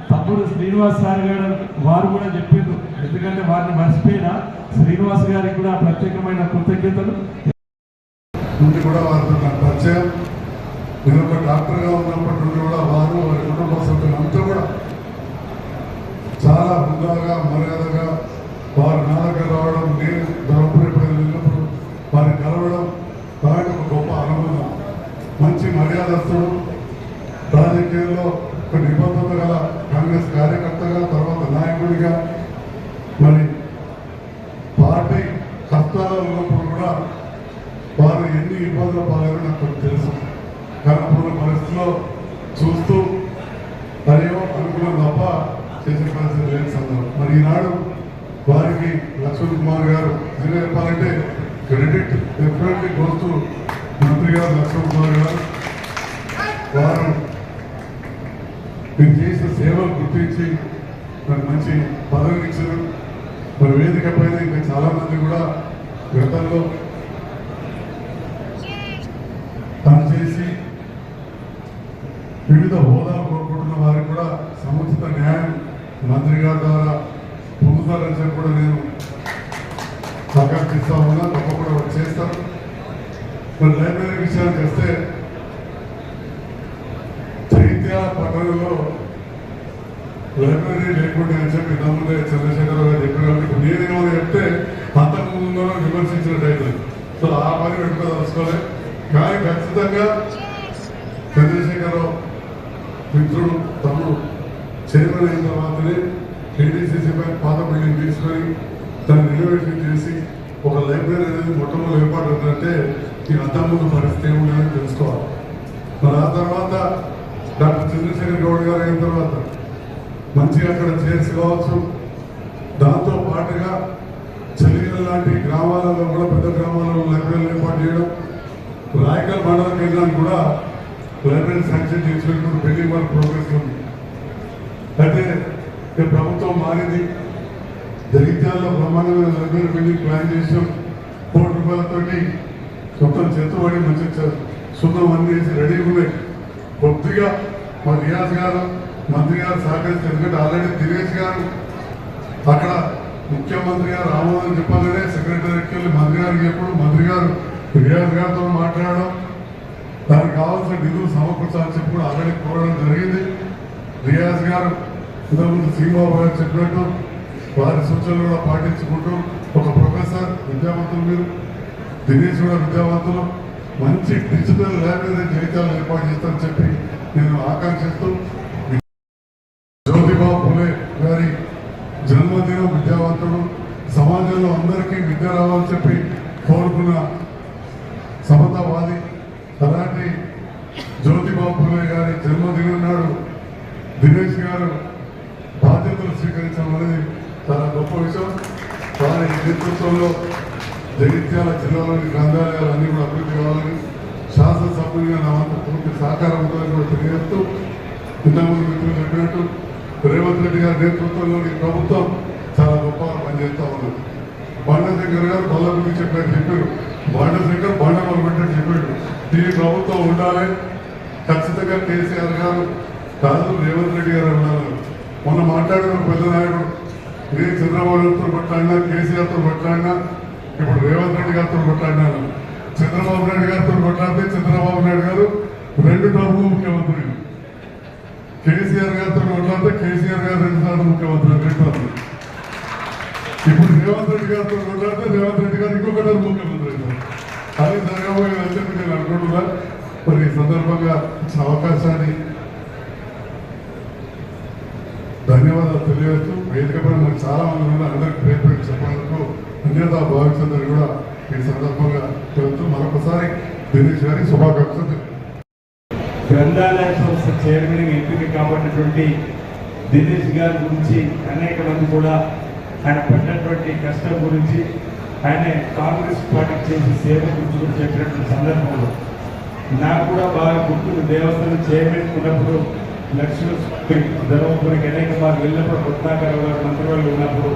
తమ్ముడు శ్రీనివాస్ సార్ గారు వారు కూడా చెప్పిండ్రు, ఎందుకంటే వారిని మర్చిపోయినా శ్రీనివాస్ గారికి కూడా ప్రత్యేకమైన కృతజ్ఞతలు. నుండి కూడా వారితో నాకు పరిచయం. నేను ఒక డాక్టర్గా ఉన్నప్పటి నుండి కూడా వారు వారి కుటుంబ సభ్యులంతా కూడా చాలా హుందాగా మర్యాదగా వారు నా దగ్గర రావడం, నేను ధర్మపురి వెళ్ళినప్పుడు వారిని కలవడం వారికి ఒక గొప్ప అనుభవం. మంచి మర్యాదస్తుడు, రాజకీయాల్లో ఒక నిబద్ధత గల కాంగ్రెస్ కార్యకర్తగా, తర్వాత నాయకుడిగా, మరి పార్టీ కష్టాలు ఉన్నప్పుడు కూడా వారు ఎన్ని ఇబ్బందులు పాల్గొని నాకు తెలుసు. కనపడిన పరిస్థితిలో చూస్తూ అయ్యో అనుకున్నాం తప్ప చేసే పరిస్థితి లేని సందర్భం. మరి ఈనాడు వారికి లక్ష్మణ్ కుమార్ గారు నిజంగా చెప్పాలంటే క్రెడిట్ డెఫినెట్లీ గోస్ టు మంత్రి గారు లక్ష్మణ్ కుమార్ గారు. వారు మీరు చేసిన సేవలు గుర్తించి మరి మంచి పదవిని ఇచ్చారు. మరి వేదిక పైన ఇంకా చాలా మంది కూడా గతంలో పనిచేసి వివిధ హోదాలు కోరుకుంటున్న వారికి కూడా సముచిత న్యాయం మంత్రి గారి ద్వారా పొందుతారని చెప్పి కూడా నేను ఆకాంక్షిస్తా ఉన్నా. తప్పకుండా చేస్తాను. మరి లైబ్రరీ విషయానికి వస్తే చైత్యాల పట్టణంలో లైబ్రరీ లేకుండా అని చెప్పి ఇంతకుముందే చంద్రశేఖరరావు గారు చెప్పారు. ఇప్పుడు నేనేమో చెప్తే అంతకుముందు విమర్శించినట్టయితే సో ఆ పని పెట్టుకోదలుచుకోలే. కానీ ఖచ్చితంగా చంద్రశేఖరరావు మిత్రుడు తమ్ముడు చైర్మన్ అయిన తర్వాతనే కేటీసీసీ పై పాత బిల్డింగ్ తీసుకొని దాన్ని రెనోవేషన్ చేసి ఒక లైబ్రరీ అనేది మొట్టమొదటి ఏర్పాటు అవుతుందంటే ఈ అంతకుముందు పరిస్థితి ఏముందని తెలుసుకోవాలి. మరి ఆ తర్వాత డాక్టర్ చంద్రశేఖర్ గౌడ్ గారు అయిన తర్వాత మంచిగా అక్కడ చైర్స్ కావచ్చు, దాంతో పాటుగా చలిగల లాంటి గ్రామాలలో కూడా పెద్ద గ్రామాలలో లైబ్రరీలు ఏర్పాటు చేయడం, రాయకల్ మండల కేంద్రాన్ని కూడా లైబ్రరీ శాంక్షన్ చేసినప్పుడు బిల్డింగ్ వర్క్ ప్రోగ్రెస్ ఉంది. అయితే ప్రభుత్వం మారింది. జగిత్యాలలో బ్రహ్మాండమైన లైబ్రరీ బిల్డింగ్ ప్లాన్ చేసాం. ₹1,00,00,000 మొత్తం చెత్తబడి మంచి సున్నం అన్ని వేసి రెడీగా ఉన్నాయి. కొద్దిగా మా రియాజ్ గారు మంత్రి గారు సహకరిస్తే, ఎందుకంటే ఆల్రెడీ దినేష్ గారు అక్కడ ముఖ్యమంత్రి గారు ఆమోదం చెప్పాలనే సెక్రటరీకి వెళ్ళి మంత్రి గారికి ఎప్పుడు మంత్రి గారు రియాజ్ గారితో మాట్లాడడం, దానికి కావాల్సిన నిధులు సమకూర్చాలని చెప్పి కూడా ఆల్రెడీ కోరడం జరిగింది. రియాజ్ గారు ఇంతకుముందు శ్రీబాబు గారు చెప్పినట్టు వారి సూచనలు కూడా పాటించుకుంటూ ఒక ప్రొఫెసర్ విద్యావంతులు, మీరు దినేష్ కూడా విద్యావంతులు, మంచి డిజిటల్ లైబ్రరీ జగిత్యాలను ఏర్పాటు చేస్తారని చెప్పి నేను ఆకాంక్షిస్తూ, జ్యోతిబా ఫులే గారి జన్మదినం, విద్యావంతుడు, సమాజంలో అందరికీ విద్య రావాలని చెప్పి కోరుకున్న సమతావాది, అలాంటి జ్యోతిబా ఫులే గారి జన్మదినం నాడు దినేష్ గారు బాధ్యతలు స్వీకరించడం అనేది చాలా గొప్ప విషయం. వారి నేతృత్వంలో జగిత్యాల జిల్లాలోని గ్రంథాలయాలు అన్ని కూడా అభివృద్ధి కావాలని శాసనసభ్యులుగా నా వంతు పూర్తి సహకారం ఉంటుందని కూడా తెలియజేస్తూ, ఇంతకుముందు మిత్రులు చెప్పినట్టు రేవంత్ రెడ్డి గారి నేతృత్వంలోని ప్రభుత్వం చాలా గొప్పగా పనిచేస్తూ ఉన్నది. బండశంకర్ గారు బల్ల గురించి చెప్పినట్టు చెప్పారు. బండశంకర్ బండ మొదలుపెట్టినట్టు చెప్పాడు. ఈ ప్రభుత్వం ఉండాలి, ఖచ్చితంగా కేసీఆర్ గారు కాదు రేవంత్ రెడ్డి గారు ఉన్నారు. మొన్న మాట్లాడిన పెద్ద నాయుడు నేను చంద్రబాబుతో కొట్లాడినా, కేసీఆర్తో కొట్లాడినా, ఇప్పుడు రేవంత్ రెడ్డి గారితో కొట్లాడినాను. చంద్రబాబు నాయుడు గారితో కొట్లాడితే చంద్రబాబు నాయుడు గారు 2 టర్ములు ముఖ్యమంత్రి, కేసీఆర్ గారితో కొట్లాడితే కేసీఆర్ గారు 2 సార్లు ముఖ్యమంత్రి, 2 టర్ములు. ఇప్పుడు రేవంత్ రెడ్డి గారితో కొట్లాడితే రేవంత్ రెడ్డి గారు ఇంకొక టర్మ్ ముఖ్యమంత్రి. అది జరగబోయే అని నేను అనుకుంటున్నా. మరి ఈ సందర్భంగా ఇచ్చిన అవకాశాన్ని ధన్యవాదాలు తెలియజేస్తూ వేదిక పైన మనకు చాలా మంది ఉన్నారు. అందరికీ పేరు పేరు చెప్పినందుకు అన్యతా భావించందరూ కూడా ఈ సందర్భంగా తెలుస్తూ మరొకసారి దినేష్ గారి శుభాకాంక్షలు. గ్రంథాలయ సంస్థ చైర్మన్ ఎంపిక కాబట్టినటువంటి దినేష్ గారి గురించి అనేక మంది కూడా ఆయన పడినటువంటి కష్టం గురించి, ఆయన కాంగ్రెస్ పార్టీకి చేసిన సేవ గురించి కూడా చెప్పినటువంటి సందర్భంలో నాకు కూడా బాగా గుర్తుంది. దేవస్థానం చైర్మన్ ఉన్నప్పుడు లక్ష్మీ ధర్మపురికి అనేక మార్లు వెళ్ళినప్పుడు రత్నాకర్ గారు మంత్రివర్లు ఉన్నప్పుడు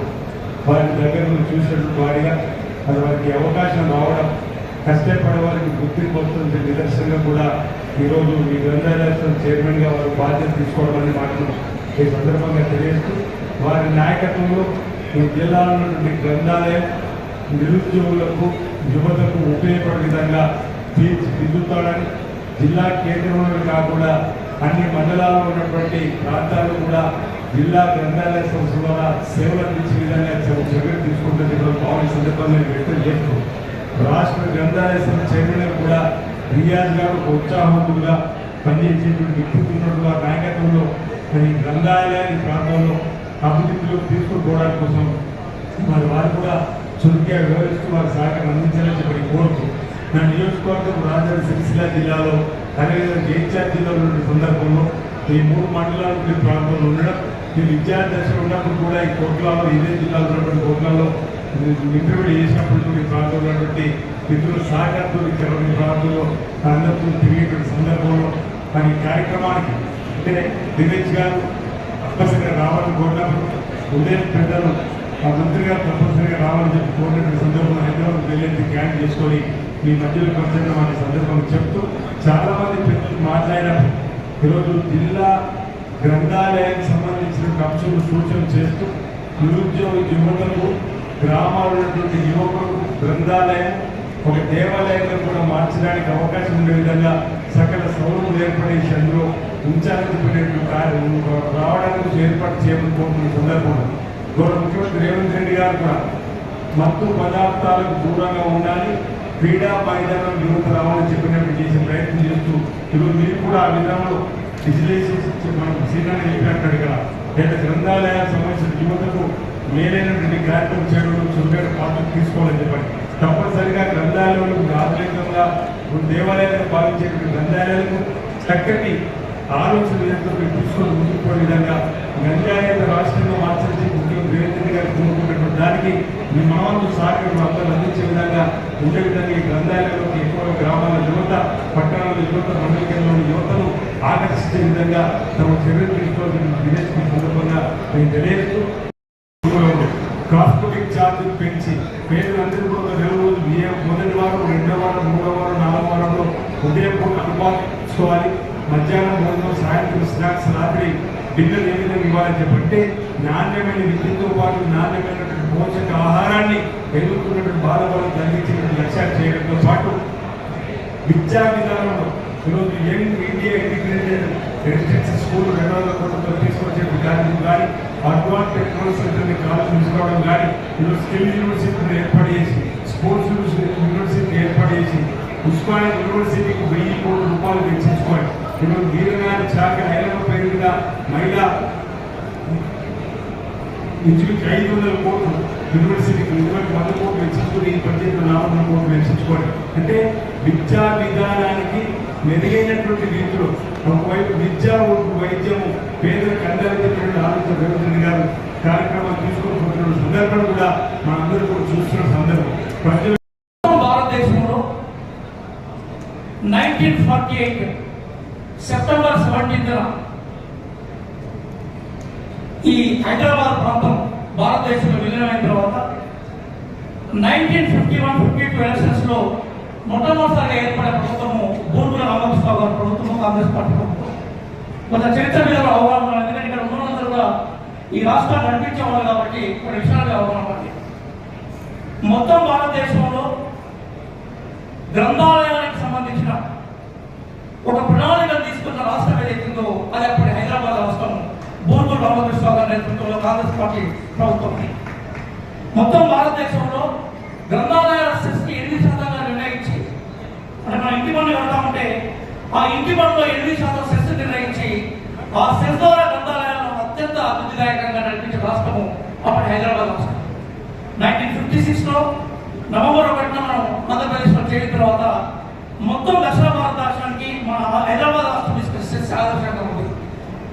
వారి దగ్గర నుంచి చూసినటువంటి వారిగా అది వారికి అవకాశం రావడం, కష్టపడే వారికి గుర్తింపు వస్తుంది నిదర్శనంగా కూడా ఈరోజు ఈ గ్రంథాలయ చైర్మన్గా వారు బాధ్యత తీసుకోవడం అనే మాటను ఈ సందర్భంగా తెలియజేస్తూ వారి నాయకత్వంలో ఈ జిల్లాలో ఉన్నటువంటి గ్రంథాలయం నిరుద్యోగులకు యువతకు ఉపయోగపడే విధంగా తీర్చిదిద్దుతాడని, జిల్లా కేంద్రంలో కాకుండా అన్ని మండలాల్లో ఉన్నటువంటి ప్రాంతాలు కూడా జిల్లా గ్రంథాలయ సంస్థ ద్వారా సేవలు అందించే విధంగా చర్యలు తీసుకుంటుంది భావన సందర్భంగా వ్యక్తం చేస్తూ రాష్ట్ర గ్రంథాలయ సంస్థ చైర్మన్ కూడా రియాజ్ గారు ఉత్సాహంగా పనిచేసేటువంటి వ్యక్తిత్వ నాయకత్వంలో ఈ గ్రంథాలయాన్ని ప్రాంతంలో అభివృద్ధిలోకి తీసుకుపోవడానికి కోసం మరి వారు కూడా చురుగ్గా వివరిస్తూ వారి సహకారం అందించాలని చెప్పి కోరుతూ నా నియోజకవర్గం రాజధాని సిరిసిల్ల జిల్లాలో అదేవిధంగా జైత్యాల జిల్లాలో ఉన్న సందర్భంలో ఈ 3 మండలాలు ప్రాంతంలో ఉండడం, ఈ విద్యార్థి దశలో ఉన్నప్పుడు కూడా ఈ కోట్లలో ఇదే జిల్లాలో ఉన్నటువంటి కోట్లలో ఇంటర్వ్యూ చేసినప్పుడు ఈ ప్రాంతంలో ఉన్నటువంటి మిత్రుల సహకారంతో ఇక్కడ ప్రాంతంలో అందరితో తిరిగేటువంటి సందర్భంలో మరి ఈ కార్యక్రమానికి అంటే దినేష్ గారు తప్పనిసరిగా రావాలని కోరినప్పుడు ఉదయం పెద్దలు ఆ మంత్రి గారు తప్పనిసరిగా రావాలని చెప్పి కోరినటువంటి సందర్భంలో హైదరాబాద్ వెళ్ళేది క్యాంప్ చేసుకొని మీ మధ్యలో పరిచయం అనే సందర్భంగా చెప్తూ చాలా మంది పెద్దలు మాట్లాడినప్పుడు ఈరోజు జిల్లా గ్రంథాలయానికి సంబంధించిన అంశాలు సూచనలు చేస్తూ నిరుద్యోగ యువతకు గ్రామాల్లో ఉన్నటువంటి యువకులు గ్రంథాలయం ఒక దేవాలయంలో కూడా మార్చడానికి అవకాశం ఉండే విధంగా సకల సౌలభ్యం ఏర్పడేసి అందులో ఉంచాలని రావడానికి ఏర్పాటు చేయమని కోరుతున్న సందర్భంలో గౌరవ ముఖ్యమంత్రి రేవంత్ రెడ్డి గారు కూడా మత్తు పదార్థాలకు దూరంగా ఉండాలి, క్రీడా మైదానం యువత రావాలని చెప్పినట్టు చేసే ప్రయత్నం చేస్తూ ఈరోజు మీరు కూడా ఆ విధానంలో విజిలైజేషన్ మనం సీనాన్ని చెప్పినట్టు ఇక్కడ లేదా గ్రంథాలయాలకు సంబంధించిన యువతకు మేలైనటువంటి కార్యక్రమం చేయడంలో చురుకైన పాత్ర తీసుకోవాలని చెప్పండి. తప్పనిసరిగా గ్రంథాలయాలకు ఆధునికంగా దేవాలయాలను భావించేటువంటి గ్రంథాలయాలకు చక్కటి ఆలోచన విధంతో తీసుకొని ముందుకు పోయే విధంగా గ్రంథాలయాల రాష్ట్రంలో మార్చడానికి ముఖ్యమంత్రి రేవంత్ రెడ్డి గారు కోరుకున్నటువంటి దానికి మీ మనవంతు సహకారం అందరూ అందించే విధంగా ఉండే విధంగా ఈ గ్రంథాలయంలోకి ఎక్కువ గ్రామాల యువత, పట్టణాల యువత, మండల కేంద్రంలోని యువతను ఆకర్షించే విధంగా తమ చర్యలు తీసుకోవాల్సిన విదేశీ సందర్భంగా నేను తెలియజేస్తూ కాస్మెటిక్ ఛార్జీలు పెంచి పేదలందరూ కూడా నెల రోజులు మొదటి వారం, 2వ వారం, 3వ వారం, 4వ వారంలో ఉదయం పూట అనుభవించుకోవాలి, మధ్యాహ్నం భోజనం, సాయంత్రం స్నాక్స్, రాత్రి డిన్నర్ ఏ విధంగా ఇవ్వాలని చెప్పంటే నాణ్యమైన విద్యతో పాటు నాణ్యమైనటువంటి పోషక ఆహారాన్ని ఎదుర్కొన్నటువంటి బాధపడలు తగ్గించినటువంటి లక్ష్యాలు చేయడంతో పాటు విద్యా విధానంలో ఈరోజు young India integrated residential school 200 కోట్లతో తీసుకొచ్చే కార్యక్రమం కానీ, అడ్వాన్స్ టెక్నాలజీ సెంటర్ని కాలేజ్ తీసుకోవడం కానీ, ఈరోజు స్కిల్ యూనివర్సిటీని ఏర్పాటు చేసి, స్పోర్ట్స్ యూనివర్సిటీ ఏర్పాటు చేసి, ఉస్మానియా యూనివర్సిటీకి 1000 కోట్ల రూపాయలు వెచ్చించుకోవాలి. ఈరోజు వీరగారి శాఖ ఐలమ్మ పేరు మీద మహిళా ఇంచుమించు 500 కోట్లు యూనివర్సిటీకి 100 కోట్లు వెచ్చించుకుని ఈ బడ్జెట్ 400 కోట్లు వెచ్చించుకోవాలి. అంటే విద్యా విధానానికి మెరుగైనటువంటి రీతిలో ఒకవైపు విద్యా, వైద్యము పేదలకు అందాలని ఆలోచన రేవంత్ రెడ్డి గారు కార్యక్రమాలు తీసుకొని పోతున్న సందర్భం కూడా మనందరూ కూడా చూస్తున్న సందర్భం. భారతదేశంలో 1948 సెప్టెంబర్ 17న ఈ హైదరాబాద్ ప్రాంతం భారతదేశంలో విలీనమైన తర్వాత 1951-52 ఎలక్షన్స్ లో మొట్టమొదటిసారిగా ఏర్పడే ప్రభుత్వము బూర్గుల రామకృష్ణరావు గారి ప్రభుత్వము, కాంగ్రెస్ పార్టీ ప్రభుత్వం. కొంత చరిత్ర మీద అవగాహన, ఎందుకంటే ఇక్కడ ఉన్నందరూ కూడా ఈ రాష్ట్రాన్ని నడిపించేవాళ్ళు కాబట్టి కొన్ని విషయాలు అవగాహన పడింది. మొత్తం భారతదేశంలో గ్రంథాలయానికి సంబంధించిన ఒక ప్రణాళికను తీసుకున్న రాష్ట్రం ఏదైతుందో అది అప్పటి హైదరాబాద్ రాష్ట్రం బూర్గుల రామకృష్ణరావు గారి నేతృత్వంలో కాంగ్రెస్ పార్టీ ప్రభుత్వం. మొత్తం భారతదేశంలో గ్రంథాలయాల సెస్ని 8% నిర్ణయించి, అంటే మన ఇంటి పన్ను కడతామంటే ఆ ఇంటి పన్నులో 8% సెస్ నిర్ణయించి ఆ సెస్ ద్వారా గ్రంథాలయాలను అత్యంత అభివృద్ధిదాయకంగా నడిపించే రాష్ట్రము అప్పటి హైదరాబాద్ రాష్ట్రం. 1956లో నవంబర్ 1న మనం ఆంధ్రప్రదేశ్లో చేరిన తర్వాత మొత్తం దక్షిణ భారతదేశానికి మన హైదరాబాద్ రాష్ట్రం తీసుకునే సెస్ ఆదర్శంగా ఉంది.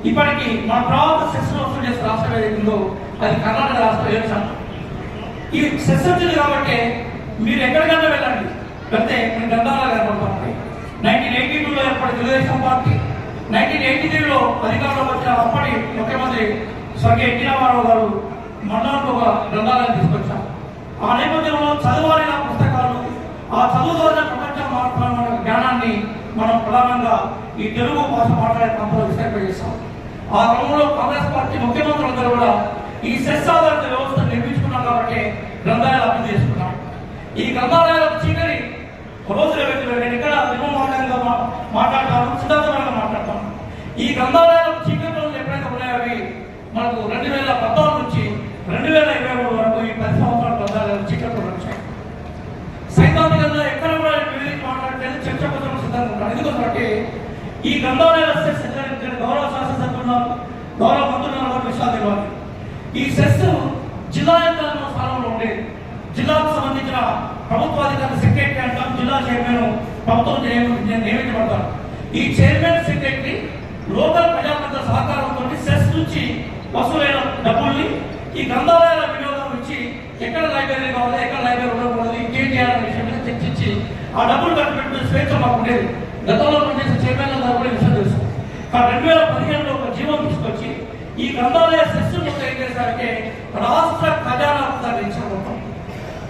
ఇప్పటికీ మన తర్వాత సెస్ వసూలు చేసే రాష్ట్రం ఏదైతుందో అది కర్ణాటక రాష్ట్రం 7%. ఈ సెస్ వచ్చింది కాబట్టి మీరు ఎక్కడికన్నా వెళ్ళండి, వెళ్తే మీ గ్రంథాలయాలు ఏర్పడతాయి. 1982లో ఏర్పడిన తెలుగుదేశం పార్టీ 1983లో అధికారంలోకి వచ్చిన అప్పటి ముఖ్యమంత్రి స్వర్గీయ ఎన్టీ రామారావు గారు మండలంలో ఒక గ్రంథాలయం తీసుకొచ్చారు. ఆ నేపథ్యంలో చదవాలైన పుస్తకాలు, ఆ చదువు ద్వారా ప్రపంచ జ్ఞానాన్ని మనం ప్రధానంగా ఈ తెలుగు భాష మాట్లాడే ప్రాంతంలో విస్తరింపజేస్తాం. ఆ క్రమంలో కాంగ్రెస్ పార్టీ ముఖ్యమంత్రులందరూ కూడా ఈ సెస్ ఆధారిత వ్యవస్థ నిర్మించుకున్నాం కాబట్టి గ్రంథాలయాలు అభివృద్ధి చేసుకున్నాం. ఈ గ్రంథాలయాలకు చీకటి రోజుల వ్యక్తులు నేను ఇక్కడ నిర్మమాటంగా మాట్లాడతాను, సిద్ధాంతపరంగా మాట్లాడతాను. ఈ గ్రంథాలయాలకు చీకటి రోజులు ఎప్పుడైతే ఉన్నాయో అవి మనకు 2014 నుంచి 2023 వరకు ఈ 10 సంవత్సరాల గ్రంథాలయాలు చీకటి రోజులు వచ్చాయి. సైద్ధాంతికంగా ఎక్కడ కూడా మాట్లాడలేదు, చర్చ కోసం సిద్ధంగా ఉంటారు. ఎందుకంటే ఈ గ్రంథాలయాల సెస్ గౌరవ శాసనసభ్యులు, గౌరవ మంత్రులు విషయాలు ఇవ్వాలి. ఈ సెస్ జిల్లా యంత్రాంగం స్థానంలో ఉండేది. జిల్లాకు సంబంధించిన ప్రభుత్వాధికారి సెక్రటరీ అంటాం, జిల్లా చైర్మన్ ప్రభుత్వం నియమించబడతారు. ఈ చైర్మన్ సెక్రటరీ లోకల్ ప్రజాప్రతినిధుల సహకారంతో సెస్ నుంచి వసూలైన డబ్బుల్ని ఈ గ్రంథాలయాల వినియోగం ఇచ్చి ఎక్కడ లైబ్రరీ కావాలి, ఎక్కడ లైబ్రరీ ఉండకూడదు, ఇంకేం చేయాలనే విషయం మీద చర్చించి ఆ డబ్బులు ఖర్చు పెట్టుకునే స్వేచ్ఛ మాకు ఉండేది. గతంలో పనిచేసే చైర్మన్ గారు కూడా విషయం తెలుసు. 2015లో ఒక జీవో తీసుకొచ్చి ఈ గ్రంథాలయ సెస్ మొత్తం ఏం చేశారంటే రాష్ట్ర ఖజానా తరలించబోతాం.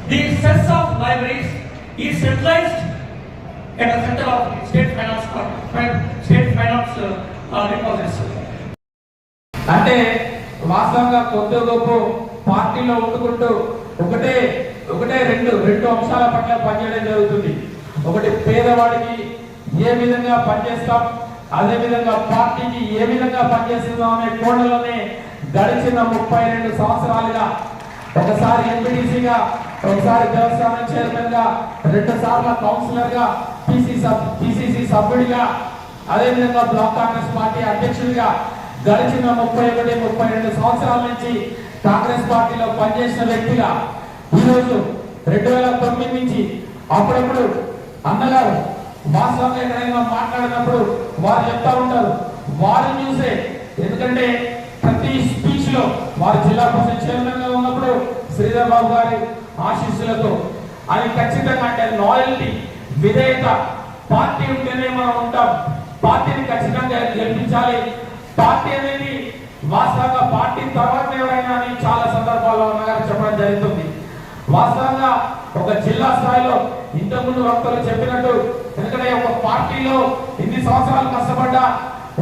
ది సెస్ ఆఫ్ లైబ్రరీస్ ఈ centralised at the center of state finance deposits. అంటే వాస్తవంగా కొద్ది గొప్ప పార్టీలో ఉండుకుంటూ ఒకటే రెండు అంశాల పట్ల పనిచేయడం జరుగుతుంది. ఒకటి పేదవాడికి ఏ విధంగా పనిచేస్తాం, అదే విధంగా పార్టీకి ఏ విధంగా పనిచేస్తున్నాం అనే కోణంలోనే గడిచిన 32 సంవత్సరాలుగా ఒకసారి ఎంపీటీసీగా, ఒకసారి దేవస్థానం చైర్మన్ గా, 2 సార్లు కౌన్సిలర్ గా, పిసిసి సభ్యుడిగా, అదేవిధంగా బ్లాక్ కాంగ్రెస్ పార్టీ అధ్యక్షుడిగా గడిచిన 31-32 సంవత్సరాల నుంచి కాంగ్రెస్ పార్టీలో పనిచేసిన వ్యక్తిగా ఈరోజు 2009 నుంచి అప్పుడప్పుడు అన్నగారు వాస్తవంగా ఎక్కడైనా మాట్లాడినప్పుడు వారు చెప్తా ఉంటారు, వారిని చూసే. ఎందుకంటే ప్రతి స్పీచ్ లో వారు జిల్లా పరిషత్ చైర్మన్ గా ఉన్నప్పుడు శ్రీధర్ బాబు గారి ఆశీస్సులతో అది ఖచ్చితంగా అంటే లాయల్టీ, విధేయత, పార్టీ ఉంటేనే మనం ఉంటాం, పార్టీని ఖచ్చితంగా గెలిపించాలి, పార్టీ అనేది వాస్తవంగా పార్టీ తర్వాత ఎవరైనా అని చాలా సందర్భాల్లో అన్నగారు చెప్పడం జరుగుతుంది. వాస్తవంగా ఒక జిల్లా స్థాయిలో ఇంతకుముందు వక్తలు చెప్పినట్టు, ఎందుకంటే ఒక పార్టీలో ఇన్ని సంవత్సరాలు కష్టపడ్డా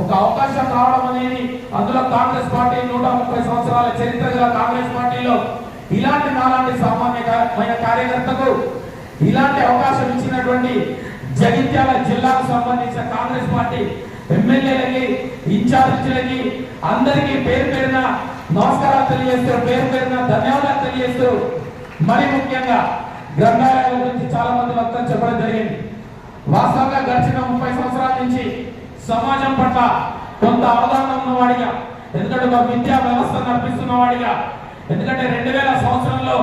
ఒక అవకాశం రావడం అనేది, అందులో కాంగ్రెస్ పార్టీ 130 సంవత్సరాల చరిత్ర గల కాంగ్రెస్ పార్టీలో ఇలాంటి నాలాంటి సామాన్యమైన కార్యకర్తకు ఇలాంటి అవకాశం ఇచ్చినటువంటి జగిత్యాల జిల్లాకు సంబంధించిన కాంగ్రెస్ పార్టీ ఎమ్మెల్యేలకి, ఇన్ఛార్జీలకి అందరికీ పేరు పేరున నమస్కారాలు తెలియజేస్తూ, పేరు పేరున ధన్యవాదాలు తెలియజేస్తూ, మరి ముఖ్యంగా గ్రంథాలయాల గురించి చాలా మంది వక్తలు చెప్పడం జరిగింది. వాస్తవంగా గడిచిన 30 సంవత్సరాల నుంచి సమాజం పట్ల కొంత అవగాహన ఉన్నవాడిగా, ఎందుకంటే ఒక విద్యా వ్యవస్థ నడిపిస్తున్నవాడిగా, ఎందుకంటే 2000 సంవత్సరంలో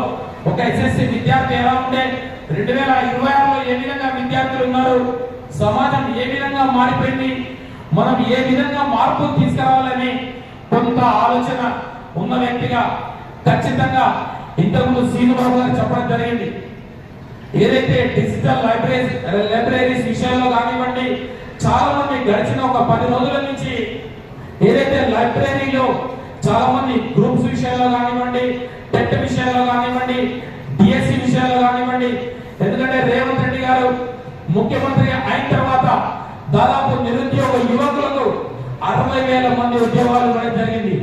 ఒక ఎస్ఎస్సి విద్యార్థి ఎలా ఉంటే 2026లో ఏ విధంగా విద్యార్థులు ఉన్నారు, సమాజం ఏ విధంగా మారిపోయింది, మనం ఏ విధంగా మార్పు తీసుకురావాలని కొంత ఆలోచన ఉన్న వ్యక్తిగా ఖచ్చితంగా ఇంతకుముందు శ్రీనుబాబు గారు చెప్పడం జరిగింది. ఏదైతే డిజిటల్ లైబ్రరీస్ విషయంలో కానివ్వండి, చాలా మంది గడిచిన ఒక 10 రోజుల నుంచి ఏదైతే లైబ్రరీలో చాలా మంది గ్రూప్స్ విషయంలో కానివ్వండి, టెట్ విషయంలో కానివ్వండి, డిఎస్సి విషయంలో కానివ్వండి, ఎందుకంటే రేవంత్ రెడ్డి గారు ముఖ్యమంత్రి అయిన తర్వాత దాదాపు నిరుద్యోగ యువకులకు 60,000 మంది ఉద్యోగాలు ఇవ్వడం జరిగింది.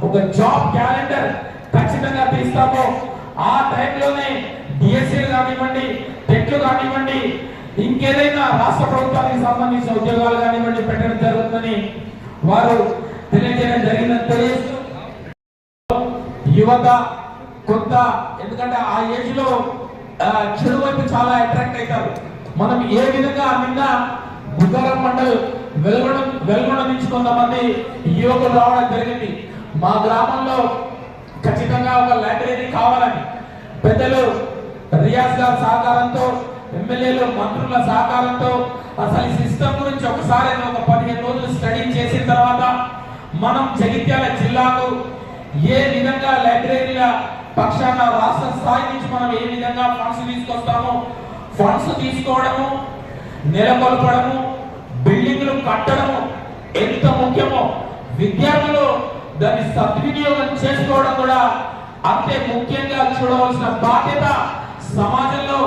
ఒక జాబ్ క్యాలెండర్ ఖచ్చితంగా తీస్తాము. ఆ టైంలోనే డిఎస్సీలు కానివ్వండి, టెట్లు కానివ్వండి, ఇంకేదైనా రాష్ట్ర ప్రభుత్వానికి సంబంధించిన ఉద్యోగాలు కానివ్వండి పెట్టడం జరుగుతుందని వారు తెలియజేయడం జరిగిందని తెలియజేస్తూ యువత కొంత, ఎందుకంటే ఆ ఏజ్ లో చెడు వైపు చాలా అట్రాక్ట్ అవుతారు. మనం ఏ విధంగా నిన్న బుద్ధారం మండల్ వెల్గొండ నుంచి కొంతమంది యువకులు రావడం జరిగింది. మా గ్రామంలో ఖచ్చితంగా ఒక లైబ్రరీ కావాలని పెద్దలు రియాజ్ గారి సహకారంతో, ఎమ్మెల్యేలు మంత్రుల సహకారంతో అసలు ఈ సిస్టమ్ గురించి ఒకసారి ఒక 15 రోజులు స్టడీ చేసిన తర్వాత మనం జగిత్యాల జిల్లాకు ఏ విధంగా లైబ్రరీల పక్షాన రాష్ట్ర స్థాయి నుంచి మనం ఏ విధంగా ఫండ్స్ తీసుకొస్తామో, ఫండ్స్ తీసుకోవడము, నెలకొల్పడము, బిల్డింగ్లు కట్టడము ఎంత ముఖ్యమో విద్యార్థులు దాన్ని సద్వినియోగం చేసుకోవడం కూడా అంతే ముఖ్యంగా చూడవలసిన బాధ్యత సమాజంలో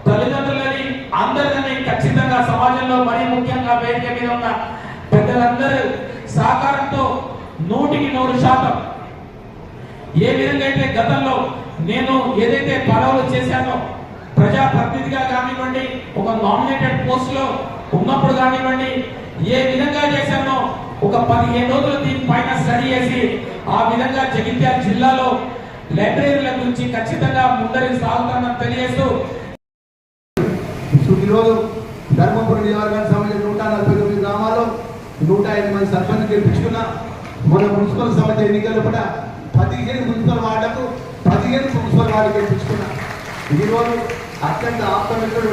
తల్లిదండ్రులని అందరినీ ఖచ్చితంగా సమాజంలో మరీ ముఖ్యంగా వేదిక మీద ఉన్న పెద్దలందరూ సహకారంతో 100% ఏ విధంగా అయితే గతంలో నేను ఏదైతే పదవులు చేశానో ప్రజాప్రతినిధిగా కానివ్వండి, ఒక నామినేటెడ్ పోస్ట్ లో ఉన్నప్పుడు కానివ్వండి, ఏ విధంగా చేశానో ఒక 15 రోజులు దీనిపైన స్టడీ చేసి ఆ విధంగా జగిత్యాల జిల్లాలో లైబ్రరీల గురించి ఖచ్చితంగా ముందరికి సాగుతానని తెలియజేస్తూ ఈరోజు ధర్మపురి నియోజకవర్గానికి సంబంధించిన 149 గ్రామాల్లో 105 మంది సర్పంచ్ గెలిపించుకున్నా. మన మున్సిపల్ సంబంధించిన ఎన్నికల్లో కూడా 15 మున్సిపల్ వార్డులకు 15 మున్సిపల్ వార్డు గెలిపించుకున్నా. ఈరోజు అత్యంత ఆప్తమిత్రుడు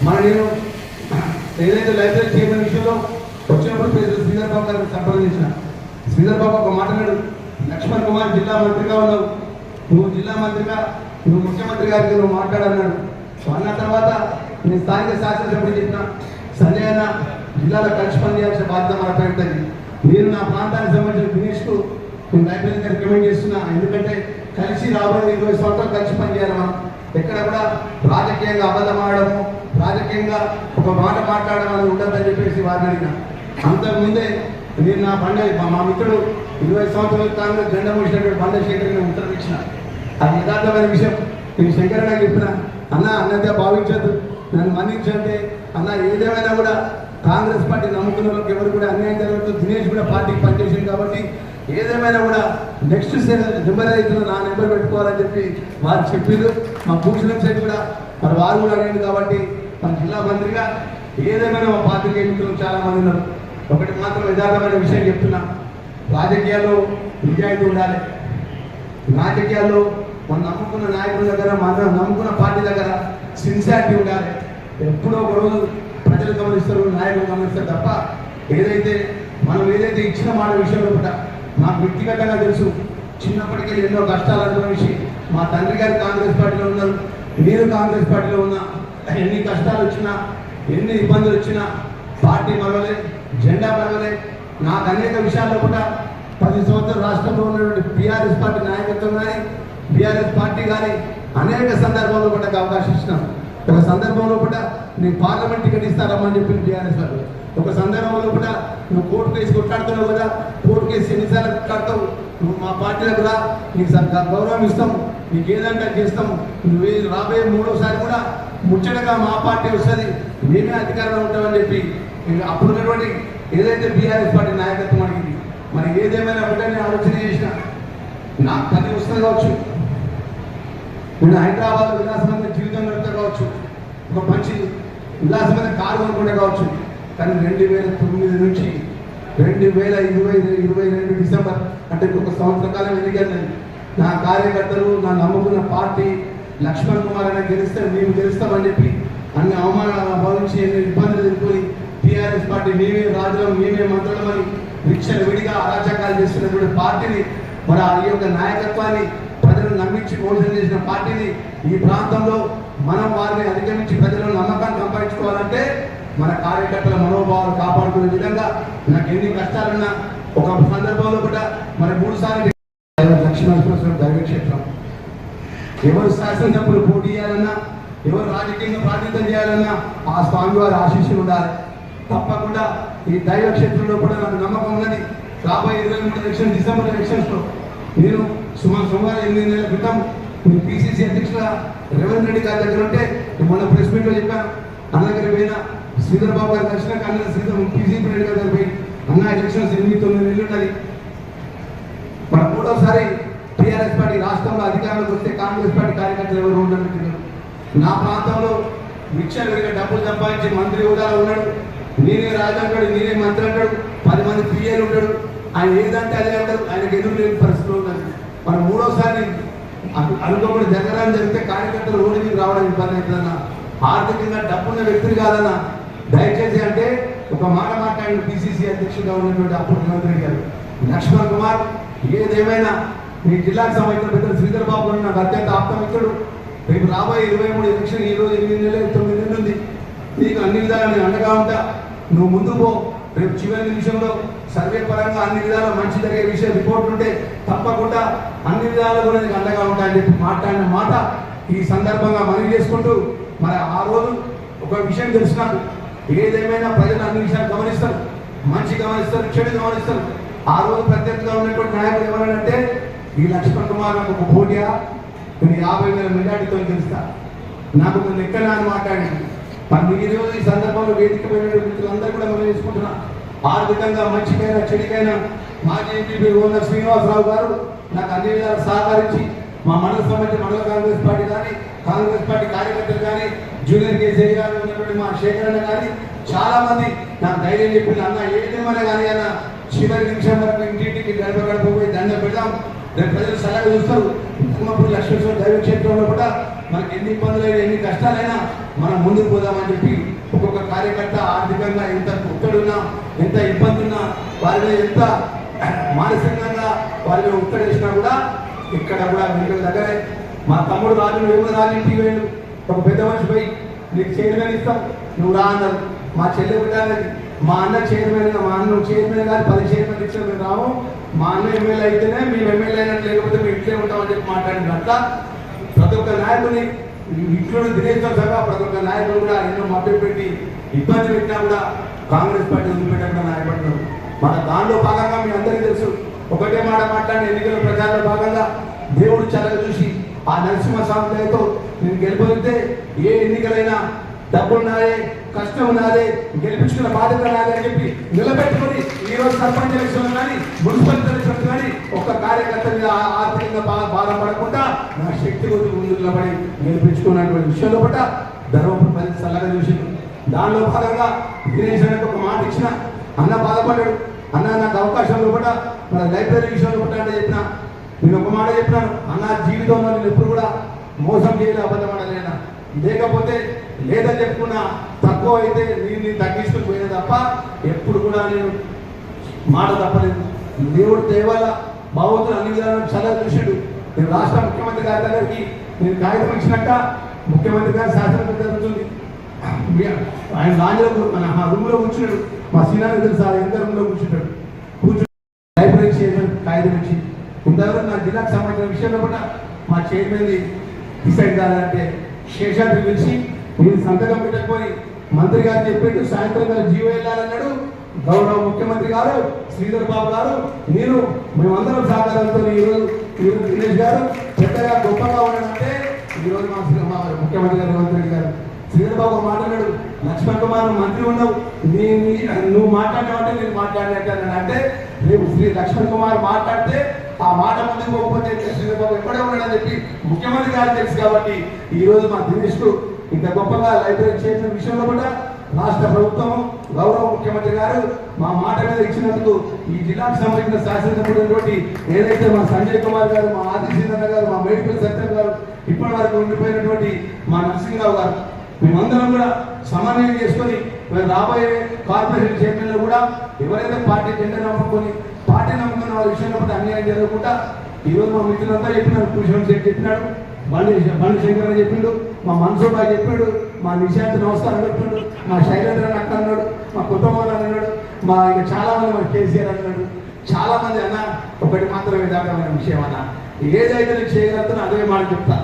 నేను ఏదైతే లైబ్రరీ చైర్మన్ విషయంలో వచ్చినప్పుడు శ్రీధర్ బాబు గారిని సంప్రదించిన. శ్రీధర్ బాబు ఒక మాట్లాడాడు, లక్ష్మణ్ కుమార్ జిల్లా మంత్రిగా ఉన్నావు, నువ్వు జిల్లా మంత్రిగా నువ్వు ముఖ్యమంత్రి గారికి నువ్వు మాట్లాడన్నాడు. అన్న తర్వాత నేను స్థానిక శాసనసభ్యుడు చెప్పిన, సంజయ్ అన్న జిల్లాలో కలిసి పనిచేయాల్సిన బాధ్యత మన పెడుతుంది. నేను నా ప్రాంతానికి సంబంధించిన దినేష్కు నేను లైబ్రరీకి రికమెండ్ చేస్తున్నా. ఎందుకంటే కలిసి రాబోయే 20 సంవత్సరాలు కలిసి పనిచేయాలి. మనం ఎక్కడ కూడా రాజకీయంగా అబద్ధం ఆడము, రాజకీయంగా ఒక మాట మాట్లాడడం అనేది ఉండదని చెప్పేసి వారిని అడిగిన. అంతకుముందే నేను నా బండ మా మిత్రుడు 20 సంవత్సరాల కాంగ్రెస్ జెండా మోసినటువంటి బండ శేఖర్ని ఉత్తరం ఇచ్చిన. అది యథార్థమైన విషయం. నేను శంకరన్న చెప్పిన, అన్నదే భావించద్దు, నన్ను మన్నించంటే అన్న ఏదేమైనా కూడా కాంగ్రెస్ పార్టీ నమ్ముకున్న వాళ్ళకి ఎవరు కూడా అన్యాయం జరుగుతుంది. దినేష్ కూడా పార్టీకి పనిచేసింది కాబట్టి ఏదేమైనా కూడా నెక్స్ట్ నెంబర్ అవుతున్న నా నెంబర్ పెట్టుకోవాలని చెప్పి వారు చెప్పిండ్రు. మా భూషణం సైడ్ కూడా మరి వారు కూడా అడిగింది కాబట్టి మన జిల్లా మంత్రిగా ఏదేమైనా మా పార్టీకి ఎన్నికలు చాలా మంది ఉన్నారు. ఒకటి మాత్రం యథార్థమైన విషయం చెప్తున్నా, రాజకీయాల్లో నిజాయితీ ఉండాలి. రాజకీయాల్లో మనం నమ్ముకున్న నాయకుల దగ్గర, మనం నమ్ముకున్న పార్టీ దగ్గర సిన్సియారిటీ ఉండాలి. ఎప్పుడో ఒక రోజు ప్రజలు గమనిస్తారు, నాయకులు గమనిస్తారు తప్ప మనం ఏదైతే ఇచ్చిన మాట విషయంలో కూడా నాకు వ్యక్తిగతంగా తెలుసు. చిన్నప్పటికీ ఎన్నో కష్టాలు అనుభవించి మా తండ్రి గారు కాంగ్రెస్ పార్టీలో ఉన్నారు, నేను కాంగ్రెస్ పార్టీలో ఉన్నా. ఎన్ని కష్టాలు వచ్చినా, ఎన్ని ఇబ్బందులు వచ్చినా పార్టీ మరవలే, జెండా మరవలే. నాకు అనేక విషయాల్లో కూడా 10 సంవత్సరాలు రాష్ట్రంలో ఉన్నటువంటి బీఆర్ఎస్ పార్టీ నాయకత్వం కానీ, బీఆర్ఎస్ పార్టీ కానీ అనేక సందర్భాల్లో కూడా అవకాశం ఇచ్చినాం. ఒక సందర్భంలో కూడా నేను పార్లమెంట్ టికెట్ ఇస్తారమ్మని చెప్పి బీఆర్ఎస్ వాళ్ళు, ఒక సందర్భంలో కూడా నువ్వు కోర్టు కేసు కొట్లాడుతున్నావు కదా, కోర్టు కేసు ఎన్నిసార్లు కొట్లాడతావు, నువ్వు మా పార్టీలకు రా, నీకు గౌరవం ఇస్తాము, నీకు ఏదంటే చేస్తాము, నువ్వు రాబోయే 3వసారి కూడా ముచ్చటగా మా పార్టీ వస్తుంది, మేమే అధికారంలో ఉంటామని చెప్పి అప్పుడున్నటువంటి ఏదైతే బీఆర్ఎస్ పార్టీ నాయకత్వం అడిగింది. మరి ఏదేమైనా ఒకటే నేను ఆలోచన చేసిన, నాకు పని వస్తుంది కావచ్చు, నేను హైదరాబాద్ విలాసమైన జీవితం గడుపుతా కావచ్చు, ఒక మంచి విలాసమైన కారు కొనుక్కుంటే కావచ్చు. కానీ 2009 నుంచి 2022 డిసెంబర్ అంటే ఒక సంవత్సర కాలం ఎన్నికలు నా కార్యకర్తలు, నా నమ్ముకున్న పార్టీ లక్ష్మణ్ కుమార్ అనే గెలిస్తే మేము గెలుస్తామని చెప్పి అన్ని అవమానాలు భావించి ఎన్ని ఇబ్బందులు ఎదుర్కొని టీఆర్ఎస్ పార్టీ మేమే రాజులం, మేమే మంత్రులమని రిక్షలు విడిగా అరాచకాలు చేస్తున్నటువంటి పార్టీని, మరి ఈ యొక్క నాయకత్వాన్ని ప్రజలు నమ్మించి మోసం చేసిన పార్టీని ఈ ప్రాంతంలో మనం వారిని అధిగమించి ప్రజలను నమ్మకాన్ని సంపాదించుకోవాలంటే మన కార్యకర్తల మనోభావాలు కాపాడుకునే విధంగా నాకు ఎన్ని కష్టాలున్నా ఒక సందర్భంలో కూడా మరి 3 సార్లు లక్ష్మీనరసింహస్వామి దైవక్షేత్రం. ఎవరు శాసనసభ్యులు పోటీ చేయాలన్నా, ఎవరు రాజకీయంగా ప్రాతినిధ్యం చేయాలన్నా ఆ ఆ స్వామివారి ఆశీస్సులు ఉండాలి. తప్పకుండా ఈ దైవ క్షేత్రంలో కూడా నాకు నమ్మకం ఉన్నది. రాబోయే 23 ఎలక్షన్ డిసెంబర్ ఎలక్షన్స్లో నేను సుమారు 8 నెలల క్రితం పిసిసి అధ్యక్షుల రేవంత్ రెడ్డి గారి దగ్గర ఉంటే మొన్న ప్రెస్ మీట్లో చెప్పాను. అన్న దగ్గర పోయినా శ్రీధర్ బాబు గారి దర్శనం అన్న శ్రీధర్ పిసిసి రెడ్డి గారి దగ్గర పోయి అన్న ఎలక్షన్స్ 8-9 నెలలు ఉన్నది. మన 3వసారి టీఆర్ఎస్ పార్టీ రాష్ట్రంలో అధికారంలోకి వస్తే కాంగ్రెస్ పార్టీ కార్యకర్తలు ఎవరు ఉండరు. నా ప్రాంతంలో విచ్చలవిడిగా డబ్బులు సంపాదించి మంత్రి హోదాలో ఉన్నాడు. నేనే రాజు అంటాడు, నేనే మంత్రి అంటాడు, 10 మంది పిఏలు ఉంటాడు. ఆయన ఏదంటే అదే అంటారు. ఆయనకు ఎదురు లేని పరిస్థితులు ఉన్నది. మనం 3వసారి అనుకోకుండా జరగడం జరిగితే కార్యకర్తలు రోడ్డు మీద రావడం ఇబ్బంది అవుతుందన్న. ఆర్థికంగా డబ్బున్న వ్యక్తులు కాదన్న. దయచేసి అంటే ఒక మాట మాట్లాడిన పిసిసి అధ్యక్షుడిగా ఉన్నటువంటి అప్పుడు రేవంత్ గారు లక్ష్మణ్ కుమార్ ఏదేమైనా మీ జిల్లాకు సంబంధించిన పెద్దలు శ్రీధర్ బాబు గారు నాకు అత్యంత ఆప్తమిత్రుడు. రేపు రాబోయే 23 ఎలక్షన్ ఈ రోజు 8 నెలలు 9 నెలలు ఉంది. నీకు అన్ని విధాలు నేను అండగా ఉంటా. నువ్వు ముందు పో. రేపు చివరి నిమిషంలో సర్వే పరంగా అన్ని విధాలు మంచి జరిగే విషయం రిపోర్ట్ ఉంటే తప్పకుండా అన్ని విధాలు కూడా నీకు అండగా ఉంటాయని చెప్పి మాట్లాడిన మాట ఈ సందర్భంగా మనవి చేసుకుంటూ, మరి ఆ రోజు ఒక విషయం తెలుసు నాకు. ఏదేమైనా ప్రజలు అన్ని విషయాలు గమనిస్తారు, మంచి గమనిస్తారు, చెడు గమనిస్తారు. ఆ రోజు ప్రత్యర్థిగా ఉన్నటువంటి నాయకులు ఎవరంటే ఈ లక్ష్మణ్ కుమార్ నాకు ఒక పోటీయా నేను 50,000 మెజార్టీతో గెలుస్తా, నాకు ఒక లెక్కన అని మాట్లాడింది. మరి ఈ రోజు ఈ సందర్భంలో వేదిక పోయిన మిత్రులందరూ కూడా మనం చేసుకుంటున్నా. ఆర్థికంగా మంచికైనా చెడుకైనా మాజీ ఎంపీ ఓనర్ శ్రీనివాసరావు గారు నాకు అన్ని విధాలు సహకరించి మా మండల సంబంధించిన మండల కాంగ్రెస్ పార్టీ కానీ కాంగ్రెస్ పార్టీ కార్యకర్తలు కానీ జూనియర్ కేసీ గారు ఉన్నటువంటి మా శేఖరణ కానీ చాలా మంది నాకు ధైర్యం చెప్పింది. అన్న ఏదేమైనా కానీ అన్న చివరి నిమిషం వరకు ఇంటింటికి గడపపోయి దండ పెడదాం, రేపు ప్రజలు సలహా చూస్తారు. ఉమ్మపూడి లక్ష్మేశ్వర దైవ క్షేత్రంలో కూడా మనకి ఎన్ని ఇబ్బందులైనా ఎన్ని కష్టాలైనా మనం ముందుకు పోదామని చెప్పి ఒక్కొక్క కార్యకర్త ఆర్థికంగా ఎంత ఒత్తిడున్నా ఎంత ఇబ్బంది ఉన్నా వారిని ఎంత మానసికంగా వారిని ఒత్తిడిచ్చినా కూడా ఇక్కడ కూడా వీళ్ళ దగ్గరే మా తమ్ముడు రాజు ఎవరు రాజు వేళ్ళు ఒక పెద్ద మనిషి పోయి నీకు చైర్మన్ ఇస్తాం నువ్వు రా అన్నారు. మా చెల్లె బిడ్డది మా అన్న చైర్మన్, మా అన్న చైర్మన్ కానీ 10 చైర్మన్ ఇచ్చిన మేము రాము, మా అన్న ఎమ్మెల్యే అయితేనే మేము ఎమ్మెల్యే అయినట్టు లేకపోతే మేము ఇట్లే ఉంటామని చెప్పి మాట్లాడిన అట్లా ప్రతి ఒక్క నాయకుని ఇంట్లో దినేశ్వర సభ ప్రతి ఒక్క నాయకులు కూడా ఎన్నో మభ్య పెట్టి ఇబ్బంది పెట్టినా కూడా కాంగ్రెస్ పార్టీ వదిలిపెట్టకుండా నాయపడ్డారు. మన దానిలో భాగంగా మీ అందరికీ తెలుసు, ఒకటే మాట మాట్లాడిన ఎన్నికల ప్రచారంలో భాగంగా దేవుడు చల్లగా చూసి ఆ నరసింహస్వామి దయతో నేను గెలిపితే ఏ ఎన్నికలైనా డబ్బులు నాదే కష్టం నాదే గెలిపించుకున్న బాధ్యత నాదే అని చెప్పి నిలబెట్టుకుని ఈ రోజు సర్పంచ్ ఎలక్షన్ కానీ మున్సిపల్ ఎలక్షన్ కానీ ఒక్క కార్యకర్త మీద ఆర్థికంగా బాధపడకుండా నా శక్తి కొద్ది ముందు నిలబడి గెలిపించుకున్నటువంటి విషయంలో కూడా ధర్మపురి ప్రజలు చల్లగా చూసింది. దానిలో భాగంగా దినేష్ అనేది ఒక మాట ఇచ్చిన అన్న బాధపడ్డాడు. అన్న నాకు అవకాశంలో కూడా మన లైబ్రరీ విషయంలో కూడా అంటే చెప్పిన నేను ఒక మాట చెప్పినాను, అన్న జీవితంలో నేను ఎప్పుడు కూడా మోసం చేయలే, అబద్ధం ఆడలేనా, లేకపోతే లేదని చెప్పుకున్నా తక్కువ అయితే నేను తగ్గించుకుని పోయినా తప్ప ఎప్పుడు కూడా నేను మాట తప్పలేదు. దేవుడు దేవాల భగవంతుడు అన్ని విధాలను చాలా చూసాడు. నేను రాష్ట్ర ముఖ్యమంత్రి గారి దగ్గరికి నేను కాగితం ఇచ్చినాక ముఖ్యమంత్రి గారు శాసనం జరుగుతుంది. ఆయన లాంజ్లో రూమ్లో కూర్చున్నాడు. మా సీనియర్ తెలుసు సార్ ఎంత రూమ్లో కూర్చుంటాడు. కూర్చుని లైబ్రరీ చైర్మన్ కాగితం ఇచ్చి ఇంతవరకు నా జిల్లాకు సంబంధించిన విషయంలో కూడా మా చైర్మన్ డిసైడ్ కావాలంటే శేషాద్రి పిలిచి నేను సంతకం పెట్టకపోయి మంత్రి గారు చెప్పేట్టు సాయంత్రం గారు జీవో వెళ్ళాలన్నాడు. గౌరవ ముఖ్యమంత్రి గారు శ్రీధర్ బాబు గారు నేను మేమందరం సహకారంతో ఈరోజు దినేష్ గారు పెద్దగా గొప్పగా ఉన్నాడంటే ఈరోజు మా ముఖ్యమంత్రి గారు రేవంత్ రెడ్డి గారు శ్రీధర్ బాబు మాట్లాడాడు, లక్ష్మణ్ కుమార్ మంత్రి ఉండవు నువ్వు మాట్లాడావంటే నేను మాట్లాడినట్టు అంటే రేపు లక్ష్మణ్ కుమార్ మాట్లాడితే ఆ మాట ముందుకు పోకపోతే శ్రీధర్ బాబు ఎక్కడే ఉన్నాడని చెప్పి ముఖ్యమంత్రి గారు తెలుసు. కాబట్టి ఈ రోజు మా దినేష్ కు ఇంత గొప్పగా లైబ్రరీ చేసిన విషయంలో కూడా రాష్ట్ర ప్రభుత్వం గౌరవ ముఖ్యమంత్రి గారు మా మాట మీద ఇచ్చినందుకు ఈ జిల్లాకు సంబంధించిన శాసనసభ్యుడు ఏదైతే మా సంజయ్ కుమార్ గారు, మా ఆదిశీధర్ గారు, మా మేడిపల్లి సత్యం గారు, ఇప్పటి వరకు ఉండిపోయినటువంటి మా నరసింహరావు గారు మేమందరం కూడా సమన్వయం చేసుకొని రాబోయే కార్పొరేషన్ చైర్మన్లు కూడా ఎవరైతే పార్టీ జెండా నమ్ముకొని పార్టీ నమ్ముకున్న వాళ్ళ విషయంలో కూడా అన్యాయం జరగకుండా ఈరోజు మా మిత్రులంతా చెప్పినారు. భూషణ్ శెట్టి చెప్పినాడు, బండి శంకర్ అని చెప్పిండు, మా మన్సూర్ బాయ్ చెప్పాడు, మా నిశాంత్ నమస్కారం చెప్పిండు, మా శైలేంద్ర అక్క అన్నాడు, మా కుటుంబాలు అన్నాడు, మా ఇక చాలా మంది మా కేసీఆర్ అన్నాడు. చాలా మంది అన్న ఒకటి మాత్రమే దాకా విషయం అన్న ఏదైతే నేను చేయగలుగుతానో అదే మాట చెప్తా.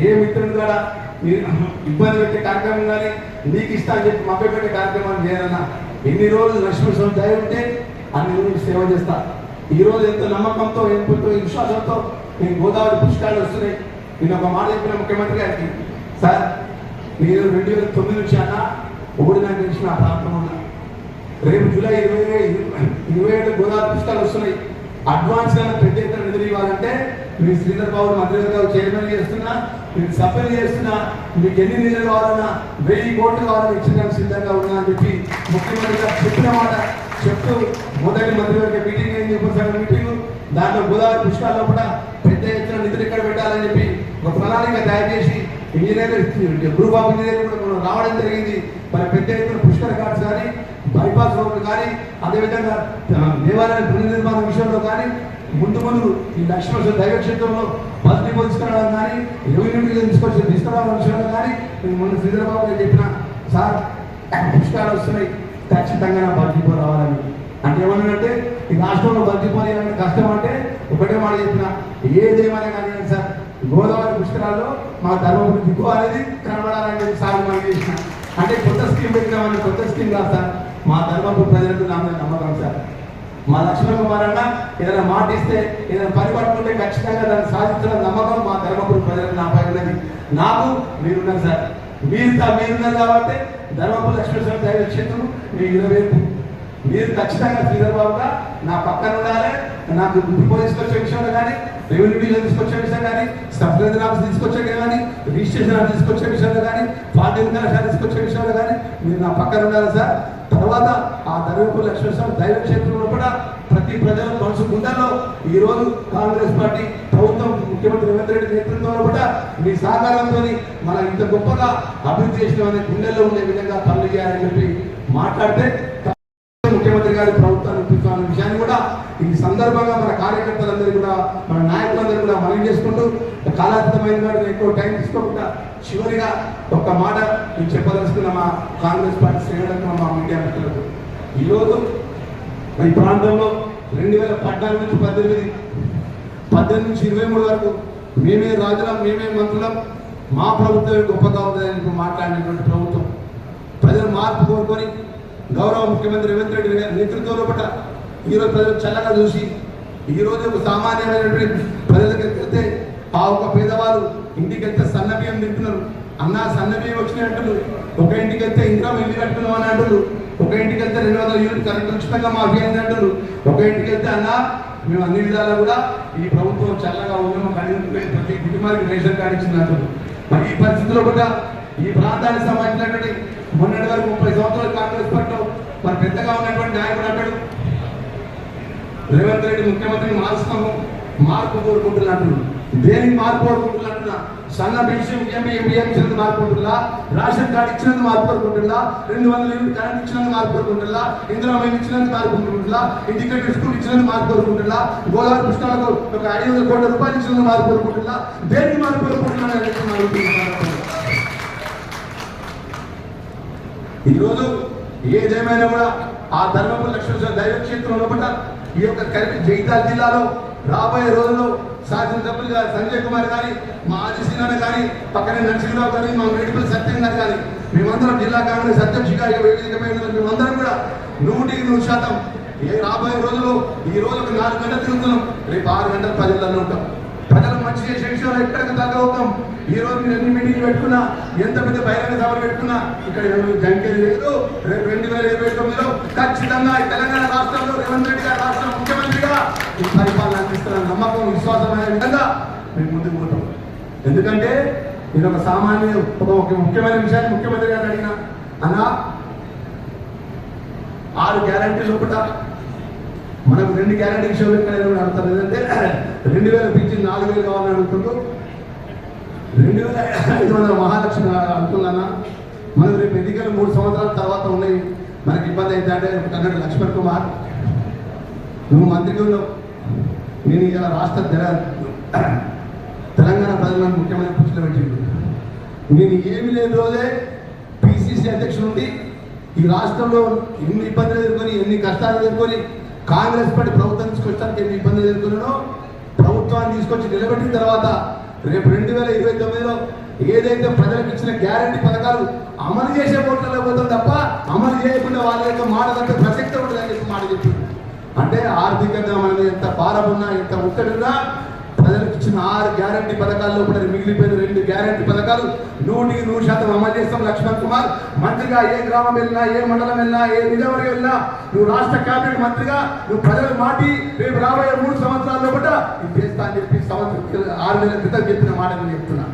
ఏ మిత్రుని కూడా ఇబ్బంది పెట్టే కార్యక్రమం కానీ నీకు ఇస్తా అని చెప్పి మభ్య పెట్టే కార్యక్రమాన్ని చేయాలన్నా ఎన్ని రోజులు లక్ష్మీ దయ ఉంటే అన్ని రోజులు సేవ చేస్తా. ఈ రోజు ఎంతో నమ్మకంతో ఎంతో విశ్వాసంతో నేను గోదావరి పుష్కరాలు వస్తున్నాయి. నేను ఒక మాట చెప్పిన ముఖ్యమంత్రి గారికి, సార్ మీరు 2009 నుంచి అన్న ఒకటి నాకు తెలిసిన ఆ ప్రాంతంలో ఉన్నా. రేపు జూలై 27 గోదావరి పుష్కరాలు వస్తున్నాయి. అడ్వాన్స్ గా పెద్ద ఎత్తున నిధులు ఇవ్వాలంటే మీరు శ్రీధర్ బాబు మంత్రి గారు చైర్మన్ చేస్తున్నా, మీరు సభ్యులు చేస్తున్నా, మీకు ఎన్ని నిధులు కావాలన్నా 1000 కోట్లు కావాలని ఇచ్చడానికి సిద్ధంగా ఉన్నా అని చెప్పి ముఖ్యమంత్రి గారు చెప్పిన మాట చెప్తూ మొదటి మంత్రివర్గ మీటింగ్ అయింది, ఉపసంఘ మీటింగ్. దాంట్లో గోదావరి పుష్కరాల్లో కూడా పెద్ద ఎత్తున నిధులు ఇక్కడ పెట్టాలని చెప్పి ఒక ప్రణాళిక తయారు చేసి గ్రూప్ ఆఫ్ ఇంజనీర్ కూడా మనం రావడం జరిగింది. మరి పెద్ద ఎత్తున పుష్కర ఘాట్స్ కానీ బైపాస్ రోడ్లు కానీ అదేవిధంగా దేవాలయ పునర్నిర్మాణ విషయంలో కానీ ముందు ఈ లక్ష్మీ దైవక్షేత్రంలో బస్ డిపో తీసుకురావడం కానీ రెవెన్యూ తీసుకురావడం విషయంలో కానీ నేను మొన్న శ్రీధరబాబు గారు చెప్పిన, సార్ పుష్కరాలు వస్తున్నాయి, ఖచ్చితంగా నా బస్ డిపో రావాలని. అంటే ఏమన్నానంటే ఈ రాష్ట్రంలో బస్ డిపో కష్టం అంటే ఒకటే మాట చెప్పిన, ఏదేమైనా కానీ సార్ గోదావరి పుష్కరాల్లో మా ధర్మపురి దిక్కు అనేది కనబడాలని చెప్పి సార్ మనం చేసిన. అంటే కొత్త స్కీమ్ పెట్టినామని కొత్త స్కీమ్ కాదు సార్, మా ధర్మపురి ప్రజలకు నమ్మకం సార్. మా లక్ష్మణ్ కుమార్ అన్న ఏదైనా మాట ఇస్తే ఏదైనా పని పట్టుకుంటే ఖచ్చితంగా దాన్ని సాధించడం నమ్మకం మా ధర్మపురి ప్రజలకు నాపై ఉన్నది. నాకు మీరున్నారు సార్, మీరున్నారు కాబట్టి ధర్మపురి లక్ష్మీ దైవ క్షేత్రం మీ 20 మీరు ఖచ్చితంగా శ్రీధర్బాబుగా నా పక్కన ఉండాలి. నాకు డిపో తీసుకొచ్చే విషయంలో కానీ రెవెన్యూ డివిజన్ తీసుకొచ్చే విషయం కానీ సబ్ రిజిస్టర్ ఆఫీస్ తీసుకొచ్చే కానీ రిజిస్ట్రేషన్ ఆఫీస్ తీసుకొచ్చే విషయంలో కానీ పార్టీ కలెక్షన్ తీసుకొచ్చే విషయంలో కానీ మీరు నా పక్కన ఉండాలి సార్. తర్వాత ఆ ధర్మపురి లక్ష్మీ దైవ క్షేత్రంలో కూడా ప్రతి ప్రజల మనసు గుండెల్లో ఈ రోజు కాంగ్రెస్ పార్టీ ప్రభుత్వం ముఖ్యమంత్రి రేవంత్ రెడ్డి నేతృత్వంలో కూడా మీ సహకారంతో మనం ఇంత గొప్పగా అభివృద్ధి చేసిన గుండెల్లో ఉండే విధంగా పనులు చేయాలని చెప్పి మాట్లాడితే ముఖ్యమంత్రి గారి ప్రభుత్వాన్ని ఒప్పిస్తున్న విషయాన్ని కూడా ఈ సందర్భంగా మన కార్యకర్తలందరూ కూడా మన నాయకులందరూ కూడా మనం చేసుకుంటూ కాలాతీతమైన ఎక్కువ టైం తీసుకోకుండా చివరిగా ఒక్క మాట నేను చెప్పదలుచుకున్న మా కాంగ్రెస్ పార్టీ శ్రేణులకు మా మీడియా మిత్రులకు, ఈరోజు ఈ ప్రాంతంలో 2014 నుంచి 18 నుంచి 23 వరకు మేమే రాజులం, మేమే మంత్రులం, మా ప్రభుత్వమే గొప్పగా ఉందని మాట్లాడినటువంటి ప్రభుత్వం. ప్రజలు మార్పు కోరుకొని గౌరవ ముఖ్యమంత్రి రేవంత్ రెడ్డి నేతృత్వంలో పట్ల ఈరోజు ప్రజలు చల్లగా చూసి ఈరోజు ఒక సామాన్యమైనటువంటి ప్రజల దగ్గరికి వెళ్తే ఆ ఒక పేదవాళ్ళు ఇంటికి వెళ్తే సన్నబియ్యం తింటున్నారు. అన్న సన్నబియ్యం వచ్చినాయి అంటున్నారు. ఒక ఇంటికి వెళ్తే ఇంకా ఇల్లు కట్టుకున్నాం అని అంటున్నారు. ఒక ఇంటికి వెళ్తే 200 యూనిట్ కరెంట్ ఉచితంగా మాఫీ అయింది అంటున్నారు. ఒక ఇంటికి వెళ్తే అన్న మేము అన్ని విధాలా కూడా ఈ ప్రభుత్వం చల్లగా ఉన్నాము, ప్రతి కుటుంబానికి రేషన్ కార్డు ఇచ్చింది అంటున్నారు. మరి ఈ పరిస్థితుల్లో కూడా ఈ ప్రాంతానికి సంబంధించినటువంటి మొన్నటి వరకు 30 సంవత్సరాలు కాంగ్రెస్ పార్టీలో మరి పెద్దగా ఉన్నటువంటి నాయకుడు అంటాడు రేవంత్ రెడ్డి ముఖ్యమంత్రిని మారుస్తాము, మార్పు కోరుకుంటున్నట్టు. దేనికి మార్పు కోరుకుంటున్నట్టున్నా సన్న బియ్యం ఇచ్చినందుకు మార్పు కోరుకుంటున్నా, రేషన్ కార్డు ఇచ్చినందుకు మార్పు కోరుకుంటున్నా, 200 యూనిట్ కరెంట్ ఇచ్చినందుకు మార్పు కోరుకుంటున్నా, ఇందులో మేము ఇచ్చినందుకు మార్పు కోరుకుంటున్నా, ఇంటిగ్రేటెడ్ స్కూల్ ఇచ్చినందుకు మార్పు కోరుకుంటున్నా, గోదావరి పుష్కరాలకు ఒక 500 కోట్ల రూపాయలు ఇచ్చినందుకు మార్పు కోరుకుంటున్నా, దేనికి మార్పు కోరుకుంటున్నా. ఈరోజు ఏదేమైనా కూడా ఆ ధర్మపురి లక్ష్మీ దైవ క్షేత్రంలో పట్ల ఈ యొక్క జగిత్యాల జిల్లాలో రాబోయే రోజుల్లో శాసనసభ్యులుగా సంజయ్ కుమార్ కానీ, మా ఆదిశీనాన్న కానీ, పక్కనే నరసింహరావు కానీ, మా మేడిపల్లి సత్యం గారు కానీ, మేమందరం జిల్లా కాంగ్రెస్ అధ్యక్షుడిగా వేదికమైన మేమందరం కూడా 100% రాబోయే రోజుల్లో ఈ రోజు ఒక 4 గంటలు తిరుగుతున్నాం, రేపు 6 గంటలు ప్రజలలో ఉంటాం. ప్రజలు మంచి చేసే విషయంలో ఎక్కడికి తగ్గవుతాం. ఈ రోజు మీరు ఎన్ని మీటింగ్లు పెట్టుకున్నా, ఎంత పెద్ద బహిరంగ సభలు పెట్టుకున్నా ఇక్కడ జంకేది లేదు. రేపు 2029లో ఖచ్చితంగా తెలంగాణ రాష్ట్రంలో రేవంత్ రెడ్డి గారి రాష్ట్ర ముఖ్యమంత్రిగా ఈ పరిపాలన అందిస్తున్న నమ్మకం, విశ్వాసమైన విధంగా మేము ముందుకు పోతాం. ఎందుకంటే నేను ఒక సామాన్య ఒక ముఖ్యమైన విషయాన్ని ముఖ్యమంత్రి గారు అడిగిన, అన్న 6 గ్యారంటీలు ఒకట మనకు 2 గ్యారంటీ విషయంలో ఎక్కడైనా అడుగుతారు. లేదంటే 2000 పింఛన్ 4000 కావాలని అడుగుతుంటూ 2500 మహాలక్ష్మి అనుకున్నా. మనకు రేపు ఎన్నికలు 3 సంవత్సరాల తర్వాత ఉన్నాయి. మనకి ఇబ్బంది అయితే అంటే అన్నాడు లక్ష్మణ్ కుమార్, నువ్వు మంత్రిగా ఉన్నావు, నేను ఇలా రాష్ట్ర తెలంగాణ ప్రజలను ముఖ్యమైన కూర్చుని పెట్టిండు. నేను ఏమి లేని రోజే పిసిసి అధ్యక్షుడు ఉండి ఈ రాష్ట్రంలో ఎన్ని ఇబ్బందులు ఎదుర్కొని, ఎన్ని కష్టాలు ఎదుర్కొని కాంగ్రెస్ పార్టీ ప్రభుత్వం తీసుకొచ్చడానికి ఎన్ని ఇబ్బందులు ఎదుర్కొన్నానో ప్రభుత్వాన్ని తీసుకొచ్చి నిలబెట్టిన తర్వాత రేపు 2029లో ఏదైతే ప్రజలకు ఇచ్చిన గ్యారంటీ పథకాలు అమలు చేసే ఓట్లలో పోతాం తప్ప అమలు చేయకుండా వాళ్ళ యొక్క మాట కంటే ప్రసక్తి ఉండదని చెప్పి మాట చెప్పింది. అంటే ఆర్థికంగా మనం ఎంత భారం ఉన్నా ఎంత ఒక్కడున్నా ప్రజలకు ఇచ్చిన 6 గ్యారంటీ పథకాల్లో కూడా మిగిలిపోయిన 2 గ్యారంటీ పథకాలు 100% అమలు చేస్తాం. లక్ష్మణ్ కుమార్ మంత్రిగా ఏ గ్రామం వెళ్ళినా, ఏ మండలం వెళ్ళినా, ఏ నిజవర్గం వెళ్ళినా, నువ్వు రాష్ట్ర కేబినెట్ మంత్రిగా నువ్వు ప్రజలు మాటి రేపు రాబోయే 3 సంవత్సరాల్లో కూడా ఇది చేస్తా అని చెప్పి 6 నెలల క్రితం చెప్పిన మాట నేను చెప్తున్నా.